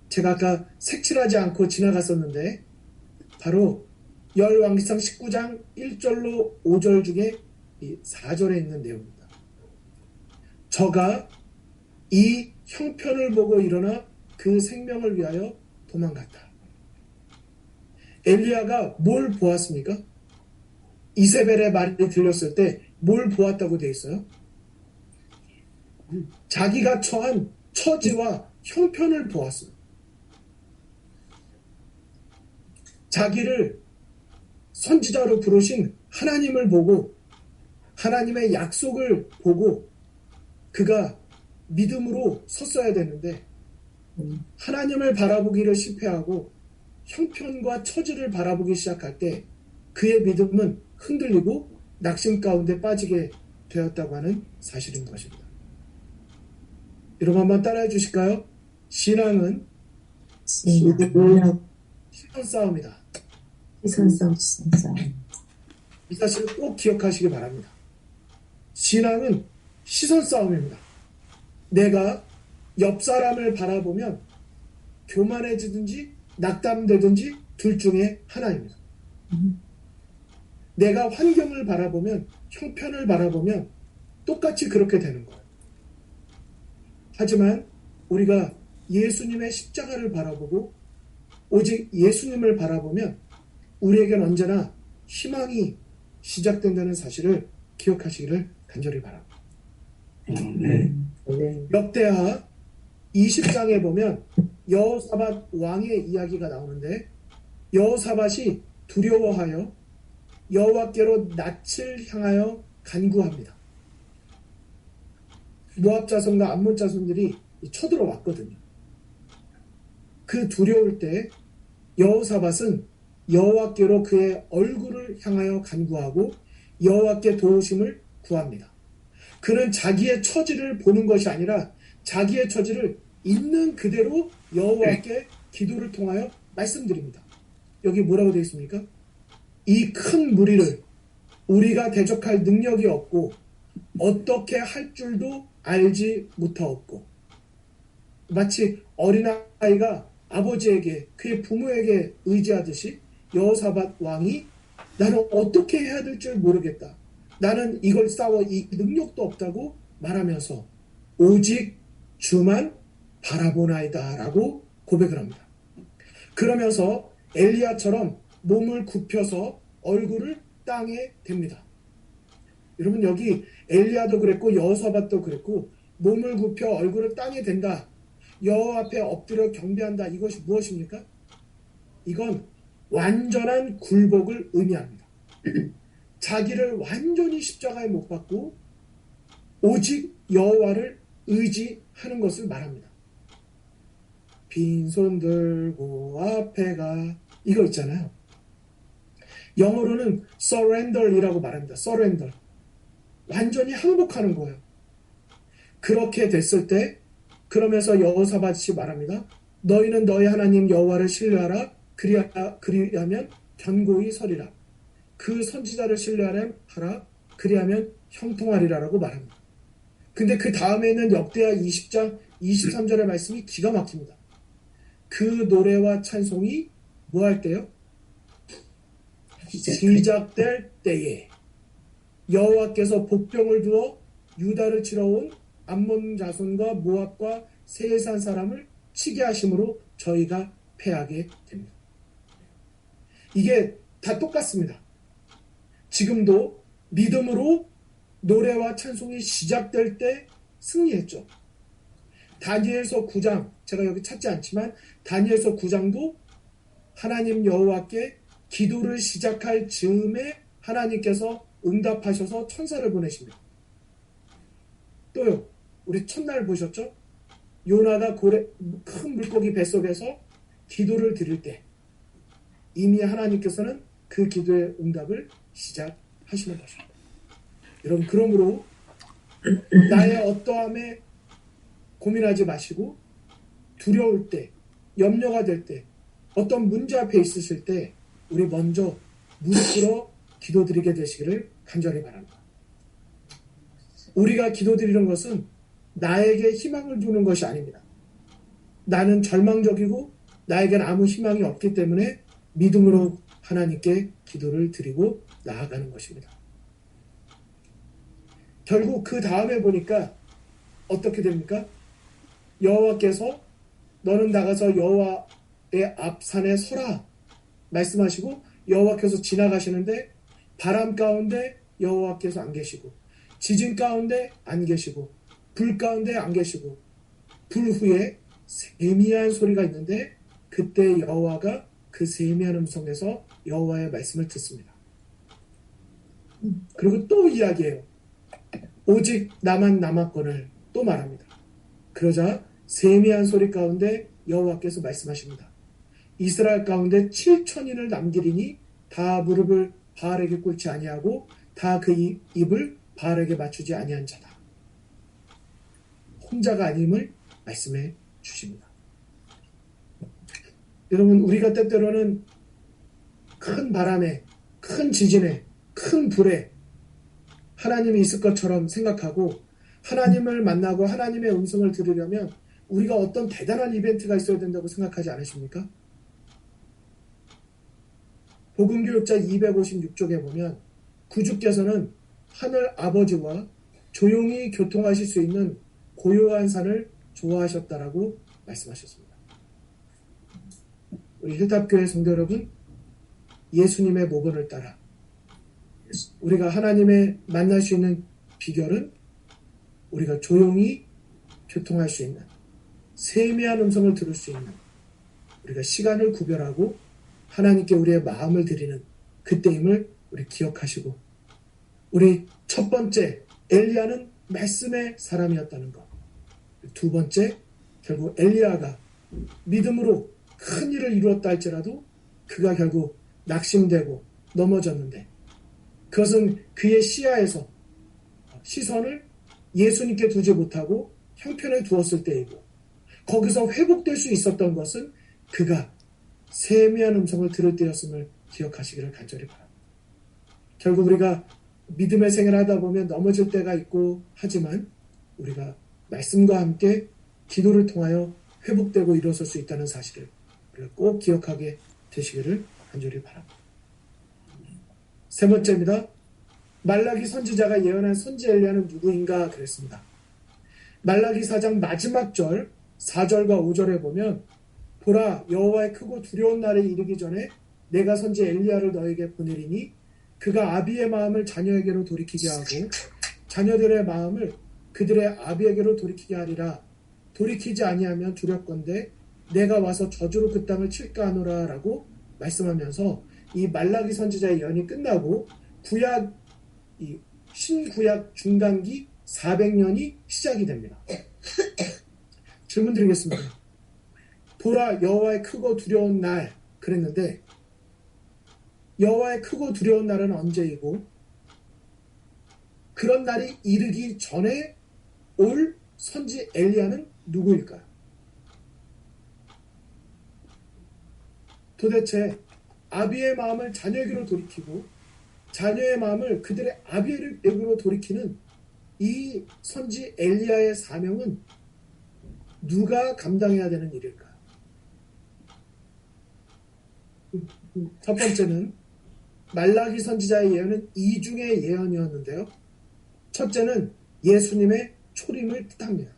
제가 아까 색칠하지 않고 지나갔었는데 바로 열왕기상 19장 1절로 5절 중에 이 4절에 있는 내용입니다. 저가 이 형편을 보고 일어나 그 생명을 위하여 도망갔다. 엘리야가 뭘 보았습니까? 이세벨의 말이 들렸을 때 뭘 보았다고 되어 있어요? 자기가 처한 처지와 형편을 보았어요. 자기를 선지자로 부르신 하나님을 보고 하나님의 약속을 보고 그가 믿음으로 섰어야 되는데 하나님을 바라보기를 실패하고 형편과 처지를 바라보기 시작할 때 그의 믿음은 흔들리고 낙심 가운데 빠지게 되었다고 하는 사실인 것입니다. 여러분 한번 따라해 주실까요? 신앙은 시선 싸움이다. 시선 싸움. 이 사실을 꼭 기억하시기 바랍니다. 신앙은 시선 싸움입니다. 내가 옆 사람을 바라보면 교만해지든지 낙담되든지 둘 중에 하나입니다. 내가 환경을 바라보면, 형편을 바라보면 똑같이 그렇게 되는 거예요. 하지만 우리가 예수님의 십자가를 바라보고 오직 예수님을 바라보면 우리에겐 언제나 희망이 시작된다는 사실을 기억하시기를 간절히 바랍니다. 역대하 20장에 보면 여호사밧 왕의 이야기가 나오는데 여호사밧이 두려워하여 여호와께로 낯을 향하여 간구합니다. 모압 자손과 암몬 자손들이 쳐들어왔거든요. 그 두려울 때 여호사밧은 여호와께로 그의 얼굴을 향하여 간구하고 여호와께 도우심을 구합니다. 그는 자기의 처지를 보는 것이 아니라 자기의 처지를 있는 그대로 여호와께 기도를 통하여 말씀드립니다. 여기 뭐라고 되어 있습니까? 이 큰 무리를 우리가 대적할 능력이 없고 어떻게 할 줄도 알지 못하옵고, 마치 어린아이가 아버지에게 그의 부모에게 의지하듯이 여호사밧 왕이 나는 어떻게 해야 될 줄 모르겠다, 나는 이걸 싸워 이 능력도 없다고 말하면서 오직 주만 바라보나이다 라고 고백을 합니다. 그러면서 엘리야처럼 몸을 굽혀서 얼굴을 땅에 댑니다. 여러분 여기 엘리야도 그랬고 여호사밧도 그랬고 몸을 굽혀 얼굴을 땅에 댄다, 여호와 앞에 엎드려 경배한다, 이것이 무엇입니까? 이건 완전한 굴복을 의미합니다. 자기를 완전히 십자가에 못 박고 오직 여호와를 의지하는 것을 말합니다. 빈손 들고 앞에 가, 이거 있잖아요. 영어로는 surrender이라고 말합니다. surrender. 완전히 항복하는 거예요. 그렇게 됐을 때 그러면서 여호사밧이 말합니다. 너희는 너희 하나님 여호와를 신뢰하라. 그리하면 견고히 서리라. 그 선지자를 신뢰하라. 그리하면 형통하리라라고 말합니다. 근데 그 다음에 있는 역대하 20장 23절의 말씀이 기가 막힙니다. 그 노래와 찬송이 뭐 할 때요? 시작될 때에 여호와께서 복병을 두어 유다를 치러 온 암몬 자손과 모압과 세산 사람을 치게 하심으로 저희가 패하게 됩니다. 이게 다 똑같습니다. 지금도 믿음으로 노래와 찬송이 시작될 때 승리했죠. 다니엘서 9장, 제가 여기 찾지 않지만 다니엘서 9장도 하나님 여호와께 기도를 시작할 즈음에 하나님께서 응답하셔서 천사를 보내십니다. 또요, 우리 첫날 보셨죠? 요나가 큰 물고기 뱃속에서 기도를 드릴 때 이미 하나님께서는 그 기도의 응답을 시작하시는 것입니다. 여러분, 그러므로 나의 어떠함에 고민하지 마시고 두려울 때, 염려가 될 때, 어떤 문제 앞에 있으실 때 우리 먼저 무릎 꿇어 기도드리게 되시기를 간절히 바랍니다. 우리가 기도드리는 것은 나에게 희망을 주는 것이 아닙니다. 나는 절망적이고 나에겐 아무 희망이 없기 때문에 믿음으로 하나님께 기도를 드리고 나아가는 것입니다. 결국 그 다음에 보니까 어떻게 됩니까? 여호와께서 너는 나가서 여호와의 앞산에 서라 말씀하시고 여호와께서 지나가시는데 바람 가운데 여호와께서 안 계시고 지진 가운데 안 계시고 불 가운데 안 계시고 불 후에 세미한 소리가 있는데 그때 여호와가 그 세미한 음성에서 여호와의 말씀을 듣습니다. 그리고 또 이야기해요. 오직 나만 남았거늘 또 말합니다. 그러자 세미한 소리 가운데 여호와께서 말씀하십니다. 이스라엘 가운데 7천인을 남기리니 다 무릎을 바알에게 꿇지 아니하고 다 그 입을 바알에게 맞추지 아니한 자다. 혼자가 아님을 말씀해 주십니다. 여러분, 우리가 때때로는 큰 바람에, 큰 지진에, 큰 불에 하나님이 있을 것처럼 생각하고 하나님을 만나고 하나님의 음성을 들으려면 우리가 어떤 대단한 이벤트가 있어야 된다고 생각하지 않으십니까? 복음교육자 256쪽에 보면 구주께서는 하늘 아버지와 조용히 교통하실 수 있는 고요한 산을 좋아하셨다라고 말씀하셨습니다. 우리 힐탑교회 성도 여러분, 예수님의 모본을 따라 우리가 하나님의 만날 수 있는 비결은 우리가 조용히 교통할 수 있는 세미한 음성을 들을 수 있는 우리가 시간을 구별하고 하나님께 우리의 마음을 드리는 그때임을 우리 기억하시고 우리 첫 번째 엘리야는 말씀의 사람이었다는 것, 두 번째 결국 엘리야가 믿음으로 큰 일을 이루었다 할지라도 그가 결국 낙심되고 넘어졌는데 그것은 그의 시야에서 시선을 예수님께 두지 못하고 형편에 두었을 때이고 거기서 회복될 수 있었던 것은 그가 세미한 음성을 들을 때였음을 기억하시기를 간절히 바랍니다. 결국 우리가 믿음의 생활을 하다 보면 넘어질 때가 있고 하지만 우리가 말씀과 함께 기도를 통하여 회복되고 일어설 수 있다는 사실을 우리가 꼭 기억하게 되시기를 간절히 바랍니다. 세 번째입니다. 말라기 선지자가 예언한 선지 엘리야는 누구인가 그랬습니다. 말라기 4장 마지막 절 4절과 5절에 보면 보라 여호와의 크고 두려운 날에 이르기 전에 내가 선지 엘리야를 너에게 보내리니 그가 아비의 마음을 자녀에게로 돌이키게 하고 자녀들의 마음을 그들의 아비에게로 돌이키게 하리라. 돌이키지 아니하면 두렵건대 내가 와서 저주로 그 땅을 칠까 하노라 라고 말씀하면서 이 말라기 선지자의 예언이 끝나고 신구약 중단기 400년이 시작이 됩니다. 질문 드리겠습니다. 보라 여호와의 크고 두려운 날 그랬는데 여호와의 크고 두려운 날은 언제이고 그런 날이 이르기 전에 올 선지 엘리야는 누구일까요? 도대체 아비의 마음을 자녀에게로 돌이키고 자녀의 마음을 그들의 아비에게로 돌이키는 이 선지 엘리야의 사명은 누가 감당해야 되는 일일까요? 첫 번째는 말라기 선지자의 예언은 이중의 예언이었는데요. 첫째는 예수님의 초림을 뜻합니다.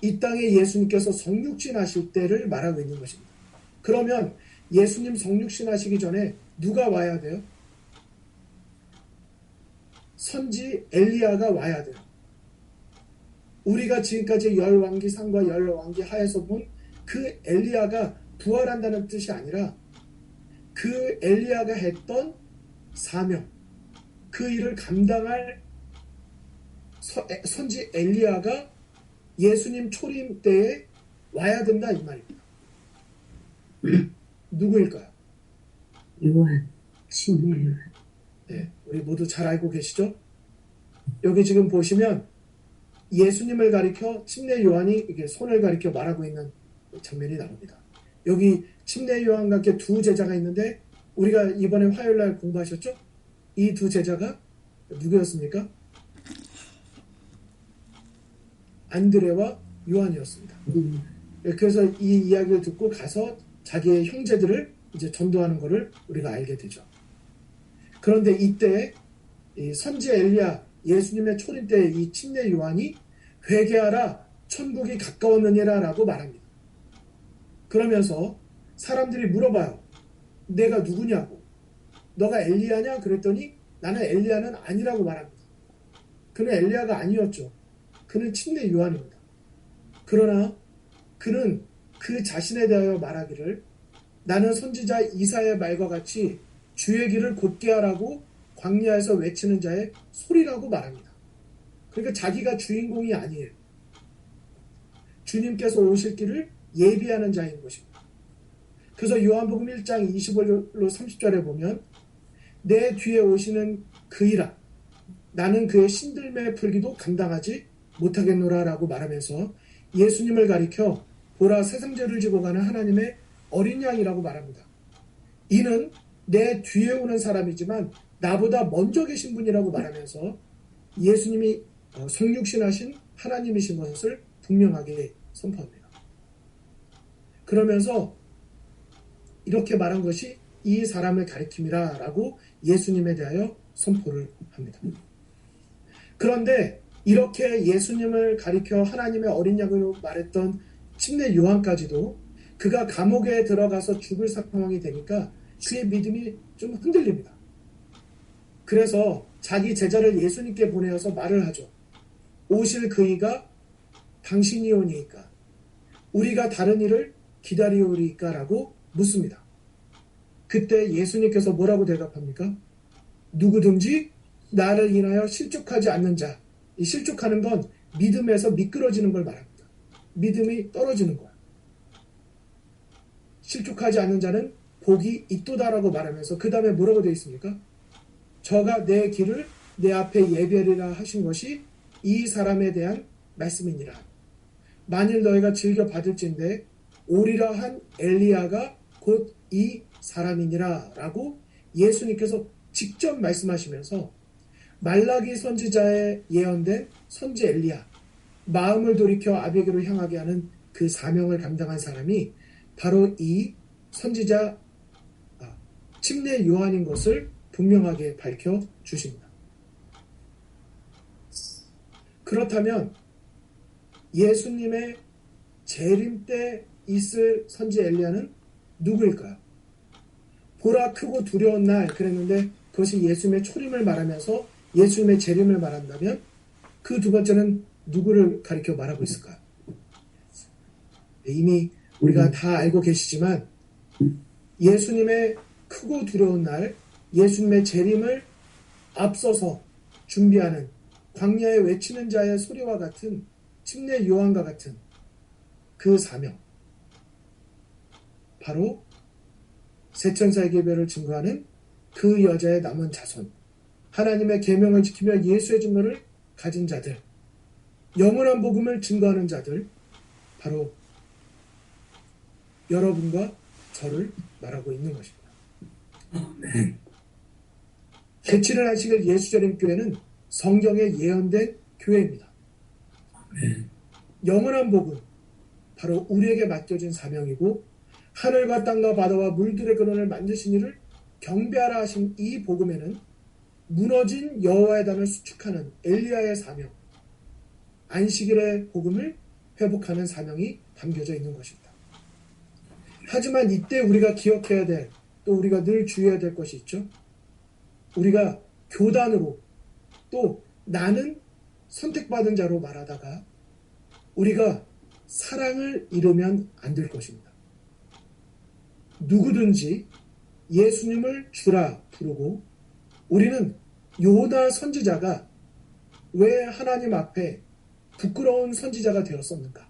이 땅에 예수님께서 성육신 하실 때를 말하고 있는 것입니다. 그러면 예수님 성육신 하시기 전에 누가 와야 돼요? 선지 엘리야가 와야 돼요. 우리가 지금까지 열왕기 상과 열왕기 하에서 본 그 엘리야가 부활한다는 뜻이 아니라 그 엘리야가 했던 사명, 그 일을 감당할 선지 엘리야가 예수님 초림 때에 와야 된다 이 말입니다. 누구일까요? 요한, 침례 요한. 네, 우리 모두 잘 알고 계시죠? 여기 지금 보시면 예수님을 가리켜 침례 요한이 이렇게 손을 가리켜 말하고 있는 장면이 나옵니다. 여기 침례 요한과 함께 두 제자가 있는데 우리가 이번에 화요일날 공부하셨죠? 이 두 제자가 누구였습니까? 안드레와 요한이었습니다. 그래서 이 이야기를 듣고 가서 자기의 형제들을 이제 전도하는 것을 우리가 알게 되죠. 그런데 이때 이 선지 엘리야 예수님의 초림 때 이 침례 요한이 회개하라 천국이 가까웠느니라 라고 말합니다. 그러면서 사람들이 물어봐요. 내가 누구냐고. 너가 엘리야냐? 그랬더니 나는 엘리야는 아니라고 말합니다. 그는 엘리야가 아니었죠. 그는 침례 요한입니다. 그러나 그는 그 자신에 대하여 말하기를 나는 선지자 이사야의 말과 같이 주의 길을 곧게 하라고 광야에서 외치는 자의 소리라고 말합니다. 그러니까 자기가 주인공이 아니에요. 주님께서 오실 길을 예비하는 자인 것입니다. 그래서 요한복음 1장 25절로 30절에 보면 내 뒤에 오시는 그이라 나는 그의 신들매 풀기도 감당하지 못하겠노라 라고 말하면서 예수님을 가리켜 보라 세상죄를 지고 가는 하나님의 어린 양이라고 말합니다. 이는 내 뒤에 오는 사람이지만 나보다 먼저 계신 분이라고 말하면서 예수님이 성육신하신 하나님이신 것을 분명하게 선포합니다. 그러면서 이렇게 말한 것이 이 사람을 가리킴이라 라고 예수님에 대하여 선포를 합니다. 그런데 이렇게 예수님을 가리켜 하나님의 어린 양으로 말했던 침례 요한까지도 그가 감옥에 들어가서 죽을 상황이 되니까 그의 믿음이 좀 흔들립니다. 그래서 자기 제자를 예수님께 보내어서 말을 하죠. 오실 그이가 당신이 오니까 우리가 다른 일을 기다리오리까 라고 묻습니다. 그때 예수님께서 뭐라고 대답합니까? 누구든지 나를 인하여 실족하지 않는 자. 이 실족하는 건 믿음에서 미끄러지는 걸 말합니다. 믿음이 떨어지는 거야. 실족하지 않는 자는 복이 있도다라고 말하면서 그 다음에 뭐라고 되어 있습니까? 저가 내 길을 내 앞에 예비하리라 하신 것이 이 사람에 대한 말씀이니라. 만일 너희가 즐겨 받을진대 오리라 한 엘리야가 곧 이 사람이니라 라고 예수님께서 직접 말씀하시면서 말라기 선지자의 예언된 선지 엘리야 마음을 돌이켜 아비에게로 향하게 하는 그 사명을 감당한 사람이 바로 이 선지자 침례 요한인 것을 분명하게 밝혀주십니다. 그렇다면 예수님의 재림 때 있을 선지 엘리야는 누구일까요? 보라 크고 두려운 날 그랬는데 그것이 예수님의 초림을 말하면서 예수님의 재림을 말한다면 그 두 번째는 누구를 가리켜 말하고 있을까요? 이미 우리가 다 알고 계시지만 예수님의 크고 두려운 날 예수님의 재림을 앞서서 준비하는 광야에 외치는 자의 소리와 같은 침례 요한과 같은 그 사명 바로 세천사의 계별을 증거하는 그 여자의 남은 자손 하나님의 계명을 지키며 예수의 증거를 가진 자들 영원한 복음을 증거하는 자들 바로 여러분과 저를 말하고 있는 것입니다. 개치를 하시길 예수재림교회는 성경에 예언된 교회입니다. 영원한 복음 바로 우리에게 맡겨진 사명이고 하늘과 땅과 바다와 물들의 근원을 만드신 이를 경배하라 하신 이 복음에는 무너진 여호와의 단을 수축하는 엘리야의 사명 안식일의 복음을 회복하는 사명이 담겨져 있는 것입니다. 하지만 이때 우리가 기억해야 될 또 우리가 늘 주의해야 될 것이 있죠. 우리가 교단으로 또 나는 선택받은 자로 말하다가 우리가 사랑을 잃으면 안 될 것입니다. 누구든지 예수님을 주라 부르고 우리는 요나 선지자가 왜 하나님 앞에 부끄러운 선지자가 되었었는가?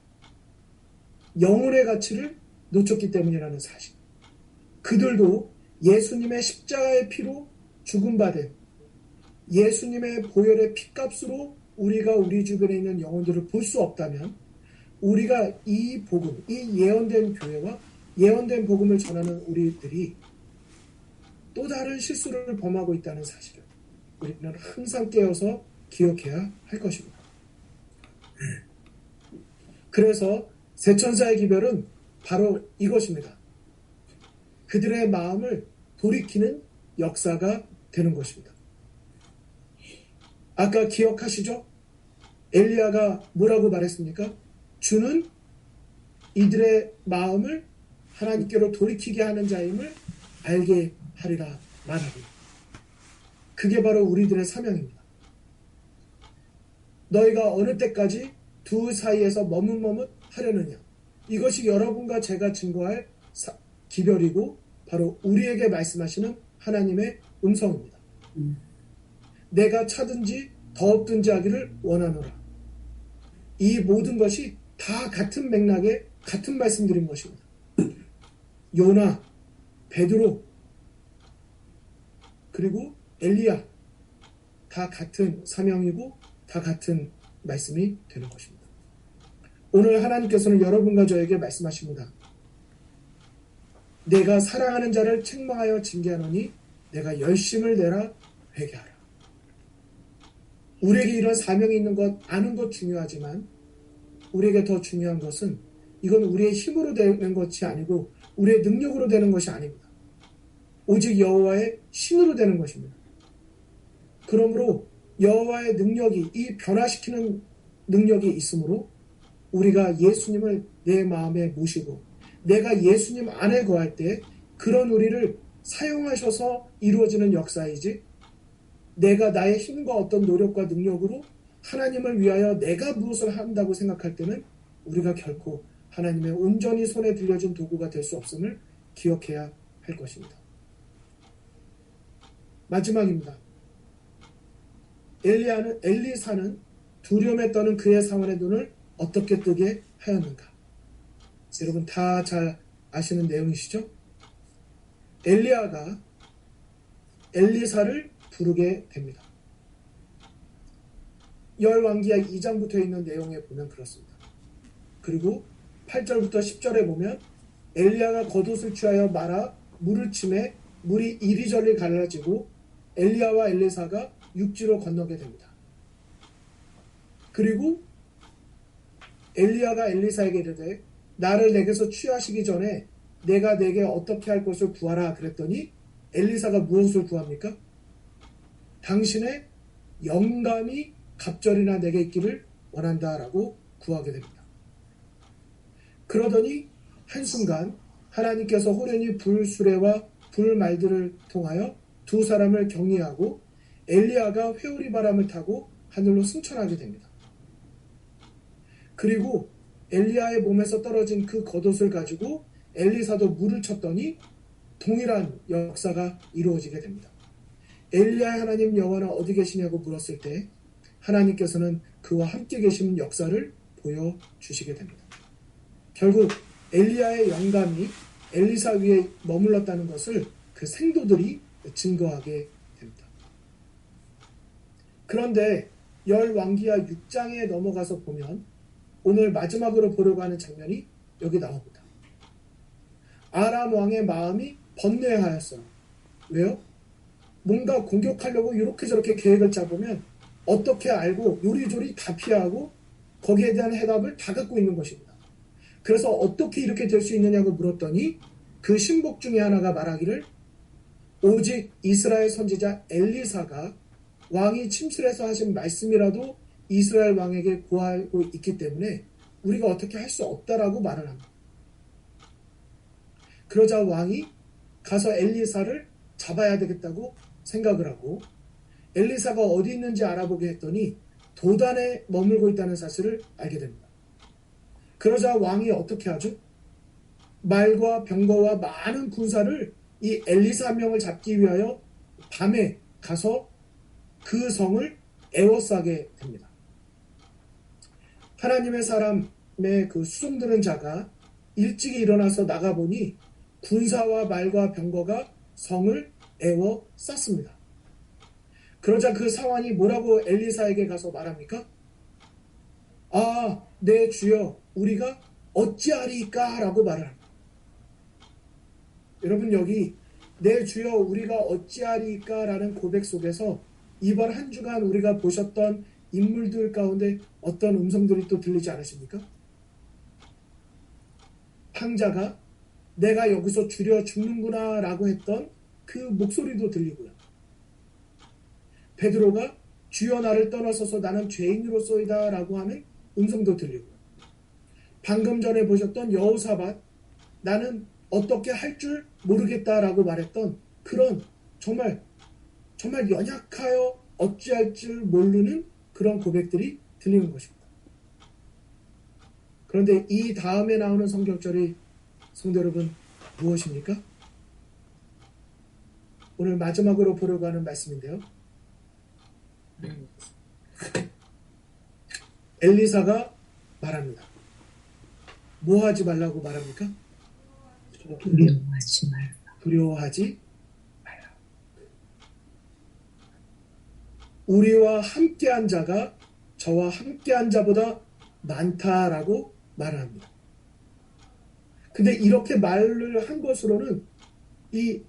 영혼의 가치를 놓쳤기 때문이라는 사실. 그들도 예수님의 십자가의 피로 죽음받은 예수님의 보혈의 피값으로 우리가 우리 주변에 있는 영혼들을 볼 수 없다면 우리가 이 복음, 이 예언된 교회와 예언된 복음을 전하는 우리들이 또 다른 실수를 범하고 있다는 사실을 우리는 항상 깨어서 기억해야 할 것입니다. 그래서 세천사의 기별은 바로 이것입니다. 그들의 마음을 돌이키는 역사가 되는 것입니다. 아까 기억하시죠? 엘리야가 뭐라고 말했습니까? 주는 이들의 마음을 하나님께로 돌이키게 하는 자임을 알게 하리라 말하고 그게 바로 우리들의 사명입니다. 너희가 어느 때까지 두 사이에서 머뭇머뭇 하려느냐. 이것이 여러분과 제가 증거할 기별이고 바로 우리에게 말씀하시는 하나님의 음성입니다. 내가 차든지 더없든지 하기를 원하노라. 이 모든 것이 다 같은 맥락에 같은 말씀드린 것입니다. 요나, 베드로, 그리고 엘리야 다 같은 사명이고 다 같은 말씀이 되는 것입니다. 오늘 하나님께서는 여러분과 저에게 말씀하십니다. 내가 사랑하는 자를 책망하여 징계하노니 내가 열심을 내라 회개하라. 우리에게 이런 사명이 있는 것 아는 것 중요하지만 우리에게 더 중요한 것은 이건 우리의 힘으로 되는 것이 아니고 우리의 능력으로 되는 것이 아닙니다. 오직 여호와의 신으로 되는 것입니다. 그러므로 여호와의 능력이 이 변화시키는 능력이 있으므로 우리가 예수님을 내 마음에 모시고 내가 예수님 안에 거할 때 그런 우리를 사용하셔서 이루어지는 역사이지 내가 나의 힘과 어떤 노력과 능력으로 하나님을 위하여 내가 무엇을 한다고 생각할 때는 우리가 결코 하나님의 온전히 손에 들려진 도구가 될 수 없음을 기억해야 할 것입니다. 마지막입니다. 엘리사는 두려움에 떠는 그의 상원의 눈을 어떻게 뜨게 하였는가? 여러분 다 잘 아시는 내용이시죠? 엘리야가 엘리사를 부르게 됩니다. 열왕기하 2장부터 있는 내용에 보면 그렇습니다. 그리고 8절부터 10절에 보면 엘리야가 겉옷을 취하여 말아 물을 치매 물이 이리저리 갈라지고 엘리야와 엘리사가 육지로 건너게 됩니다. 그리고 엘리야가 엘리사에게 이르되 나를 내게서 취하시기 전에 내가 내게 어떻게 할 것을 구하라 그랬더니 엘리사가 무엇을 구합니까? 당신의 영감이 갑절이나 내게 있기를 원한다라고 구하게 됩니다. 그러더니 한순간 하나님께서 호련히 불수레와 불말들을 통하여 두 사람을 격리하고 엘리야가 회오리 바람을 타고 하늘로 승천하게 됩니다. 그리고 엘리야의 몸에서 떨어진 그 겉옷을 가지고 엘리사도 물을 쳤더니 동일한 역사가 이루어지게 됩니다. 엘리야의 하나님 여호와는 어디 계시냐고 물었을 때 하나님께서는 그와 함께 계시는 역사를 보여주시게 됩니다. 결국 엘리야의 영감이 엘리사 위에 머물렀다는 것을 그 생도들이 증거하게 됩니다. 그런데 열왕기하 6장에 넘어가서 보면 오늘 마지막으로 보려고 하는 장면이 여기 나옵니다. 아람 왕의 마음이 번뇌하였어요. 왜요? 뭔가 공격하려고 이렇게 저렇게 계획을 짜보면 어떻게 알고 요리조리 다 피하고 거기에 대한 해답을 다 갖고 있는 것입니다. 그래서 어떻게 이렇게 될 수 있느냐고 물었더니 그 신복 중에 하나가 말하기를 오직 이스라엘 선지자 엘리사가 왕이 침실에서 하신 말씀이라도 이스라엘 왕에게 구하고 있기 때문에 우리가 어떻게 할 수 없다라고 말을 합니다. 그러자 왕이 가서 엘리사를 잡아야 되겠다고 생각을 하고 엘리사가 어디 있는지 알아보게 했더니 도단에 머물고 있다는 사실을 알게 됩니다. 그러자 왕이 어떻게 하죠? 말과 병거와 많은 군사를 이 엘리사 한 명을 잡기 위하여 밤에 가서 그 성을 에워싸게 됩니다. 하나님의 사람의 그 수종드는 자가 일찍이 일어나서 나가보니 군사와 말과 병거가 성을 에워쌌습니다. 그러자 그 사환이 뭐라고 엘리사에게 가서 말합니까? 아, 내 주여, 우리가 어찌하리까? 라고 말을 합니다. 여러분, 여기 내 주여, 우리가 어찌하리까? 라는 고백 속에서 이번 한 주간 우리가 보셨던 인물들 가운데 어떤 음성들이 또 들리지 않으십니까? 황자가 내가 여기서 줄여 죽는구나 라고 했던 그 목소리도 들리고요. 베드로가 주여 나를 떠나서서 나는 죄인으로소이다 라고 하는 음성도 들리고요. 방금 전에 보셨던 여호사밧, 나는 어떻게 할 줄 모르겠다라고 말했던 그런 정말 연약하여 어찌할 줄 모르는 그런 고백들이 들리는 것입니다. 그런데 이 다음에 나오는 성경절이 성도 여러분 무엇입니까? 오늘 마지막으로 보려고 하는 말씀인데요. 엘리사가 말합니다. 뭐 하지 말라고 말합니까? 두려워하지 말라. 두려워하지 말라. 우리와 함께한 자가 저와 함께한 자보다 많다라고 말을 합니다. 근데 이렇게 말을 한 것으로는 이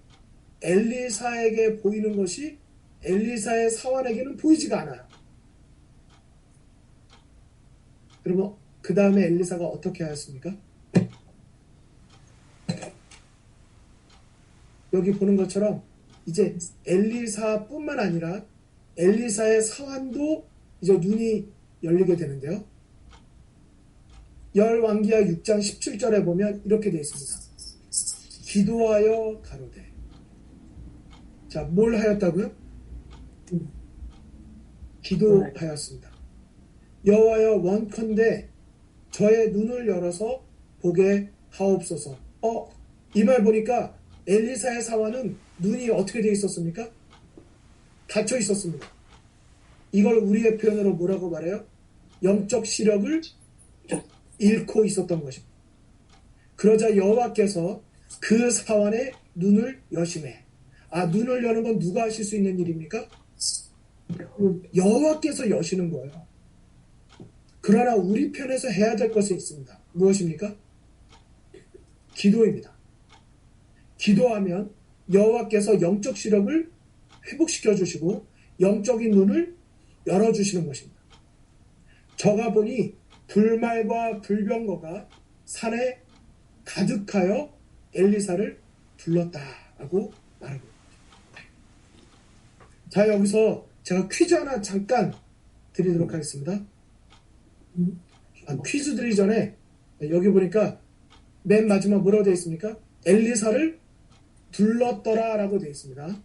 엘리사에게 보이는 것이 엘리사의 사환에게는 보이지가 않아요. 그러면 그 다음에 엘리사가 어떻게 하였습니까? 여기 보는 것처럼 이제 엘리사뿐만 아니라 엘리사의 사환도 이제 눈이 열리게 되는데요. 열왕기하 6장 17절에 보면 이렇게 되어 있습니다. 기도하여 가로되. 자, 뭘 하였다고요? 기도하였습니다. 여호와여 원컨대 저의 눈을 열어서 보게 하옵소서. 이 말 보니까 엘리사의 사환은 눈이 어떻게 되어 있었습니까? 닫혀 있었습니다. 이걸 우리의 표현으로 뭐라고 말해요? 영적 시력을 잃고 있었던 것입니다. 그러자 여호와께서 그 사환의 눈을 여시매. 눈을 여는 건 누가 하실 수 있는 일입니까? 여호와께서 여시는 거예요. 그러나 우리 편에서 해야 될 것이 있습니다. 무엇입니까? 기도입니다. 기도하면 여호와께서 영적 시력을 회복시켜 주시고 영적인 눈을 열어주시는 것입니다. 저가 보니 불말과 불병거가 산에 가득하여 엘리사를 둘렀다라고 말합니다. 자, 여기서 제가 퀴즈 하나 잠깐 드리도록 하겠습니다. 퀴즈 드리기 전에 여기 보니까 맨 마지막 뭐라고 되어 있습니까? 엘리사를 둘렀더라 라고 되어 있습니다.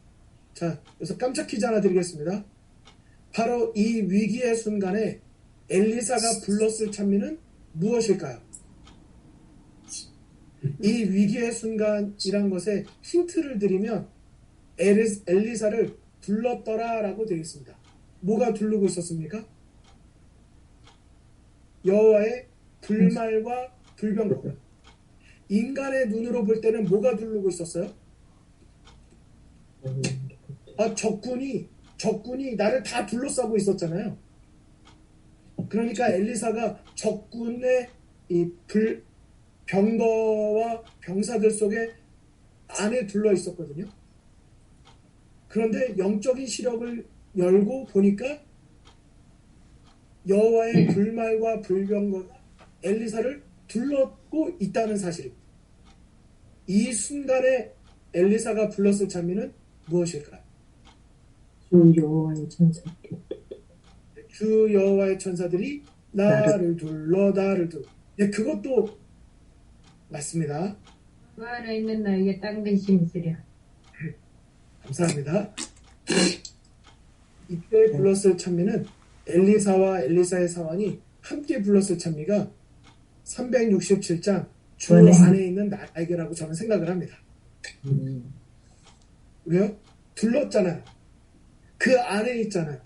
자, 여기서 깜짝 퀴즈 하나 드리겠습니다. 바로 이 위기의 순간에 엘리사가 불렀을 찬미는 무엇일까요? 이 위기의 순간이란 것에 힌트를 드리면 엘리사를 둘렀더라 라고 되어 있습니다. 뭐가 두르고 있었습니까? 여호와의 불말과 불병거. 인간의 눈으로 볼 때는 뭐가 두르고 있었어요? 적군이 나를 다 둘러싸고 있었잖아요. 그러니까 엘리사가 적군의 이 병거와 병사들 속에 안에 둘러 있었거든요. 그런데 영적인 시력을 열고 보니까 여호와의 불말과 불병거가 엘리사를 둘렀고 있다는 사실입니다. 이 순간에 엘리사가 불렀을 찬미는 무엇일까요? 주 여호와의 천사들. 주 여호와의 천사들이 나를 둘러. 네, 그것도 맞습니다. 그 안에 있는 나에게 땅된 심쓰랴. 감사합니다. 이때 불렀을 찬미는 엘리사와 엘리사의 사환이 함께 불렀을 찬미가 367장 주 안에 있는 날개라고 저는 생각을 합니다. 왜요? 둘렀잖아요. 그 안에 있잖아요.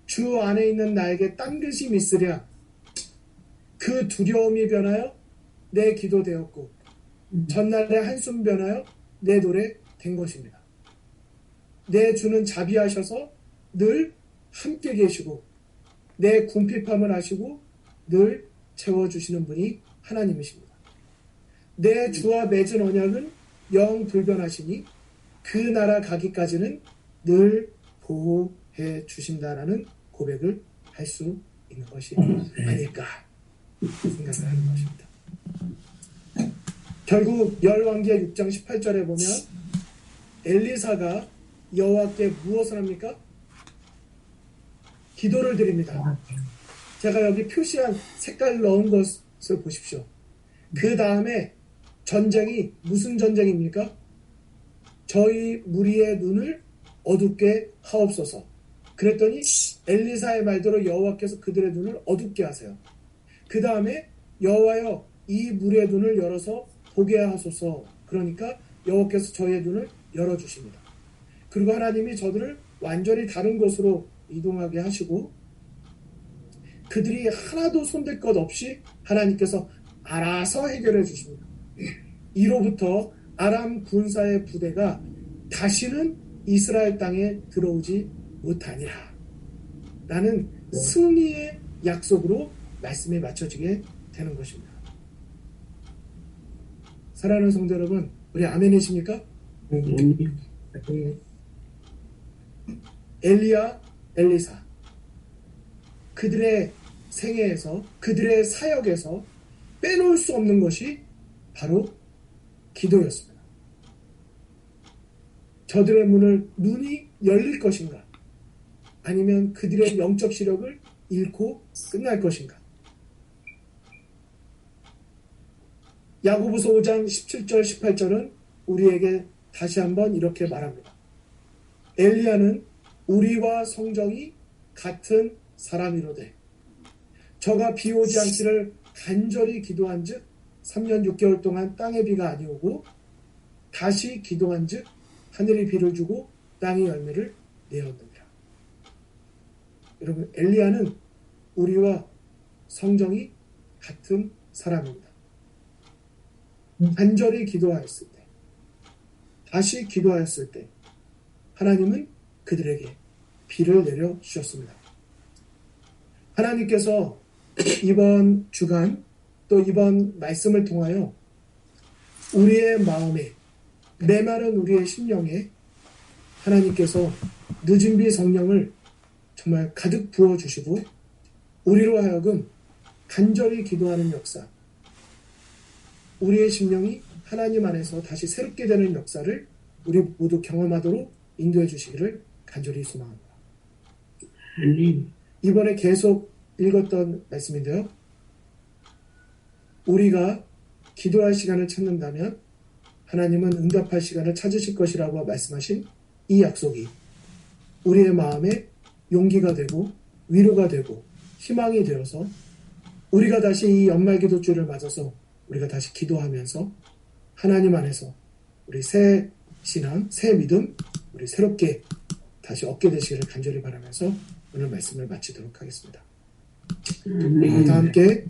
주 안에 있는 나에게 딴 것이 있으랴. 그 두려움이 변하여 내 기도 되었고 전날의 한숨 변하여 내 노래 된 것입니다. 내 주는 자비하셔서 늘 함께 계시고 내 궁핍함을 아시고 늘 채워주시는 분이 하나님이십니다. 내 주와 맺은 언약은 영 불변하시니 그 나라 가기까지는 늘 보호해 주신다라는 고백을 할 수 있는 것이 아닐까 생각을 하는 것입니다. 결국 열왕기하 6장 18절에 보면 엘리사가 여호와께 무엇을 합니까? 기도를 드립니다. 제가 여기 표시한 색깔 넣은 것을 보십시오. 그 다음에 전쟁이 무슨 전쟁입니까? 저희 무리의 눈을 어둡게 하옵소서. 그랬더니 엘리사의 말대로 여호와께서 그들의 눈을 어둡게 하세요. 그 다음에 여호와여 이 무리의 눈을 열어서 보게 하소서. 그러니까 여호와께서 저희의 눈을 열어주십니다. 그리고 하나님이 저들을 완전히 다른 곳으로 이동하게 하시고 그들이 하나도 손댈 것 없이 하나님께서 알아서 해결해 주십니다. 이로부터 아람 군사의 부대가 다시는 이스라엘 땅에 들어오지 못하니라 라는 승리의 약속으로 말씀이 맞춰지게 되는 것입니다. 사랑하는 성도 여러분, 우리 아멘이십니까? 엘리야, 엘리사 그들의 생애에서 그들의 사역에서 빼놓을 수 없는 것이 바로 기도였습니다. 저들의 눈이 열릴 것인가? 아니면 그들의 영적 시력을 잃고 끝날 것인가? 야고보서 5장 17절 18절은 우리에게 다시 한번 이렇게 말합니다. 엘리야는 우리와 성정이 같은 사람이로되 저가 비 오지 않기를 간절히 기도한 즉 3년 6개월 동안 땅에 비가 아니오고 다시 기도한 즉 하늘이 비를 주고 땅이 열매를 내었느니라. 여러분, 엘리야는 우리와 성정이 같은 사람입니다. 간절히 기도하였을 때, 다시 기도하였을 때 하나님은 그들에게 비를 내려 주셨습니다. 하나님께서 이번 주간 또 이번 말씀을 통하여 우리의 마음에 메마른 우리의 심령에 하나님께서 늦은 비 성령을 정말 가득 부어주시고 우리로 하여금 간절히 기도하는 역사, 우리의 심령이 하나님 안에서 다시 새롭게 되는 역사를 우리 모두 경험하도록 인도해 주시기를 간절히 소망합니다. 이번에 계속 읽었던 말씀인데요. 우리가 기도할 시간을 찾는다면 하나님은 응답할 시간을 찾으실 것이라고 말씀하신 이 약속이 우리의 마음에 용기가 되고 위로가 되고 희망이 되어서 우리가 다시 이 연말기도주를 맞아서 우리가 다시 기도하면서 하나님 안에서 우리 새 신앙, 새 믿음 우리 새롭게 다시 얻게 되시기를 간절히 바라면서 오늘 말씀을 마치도록 하겠습니다. 다 함께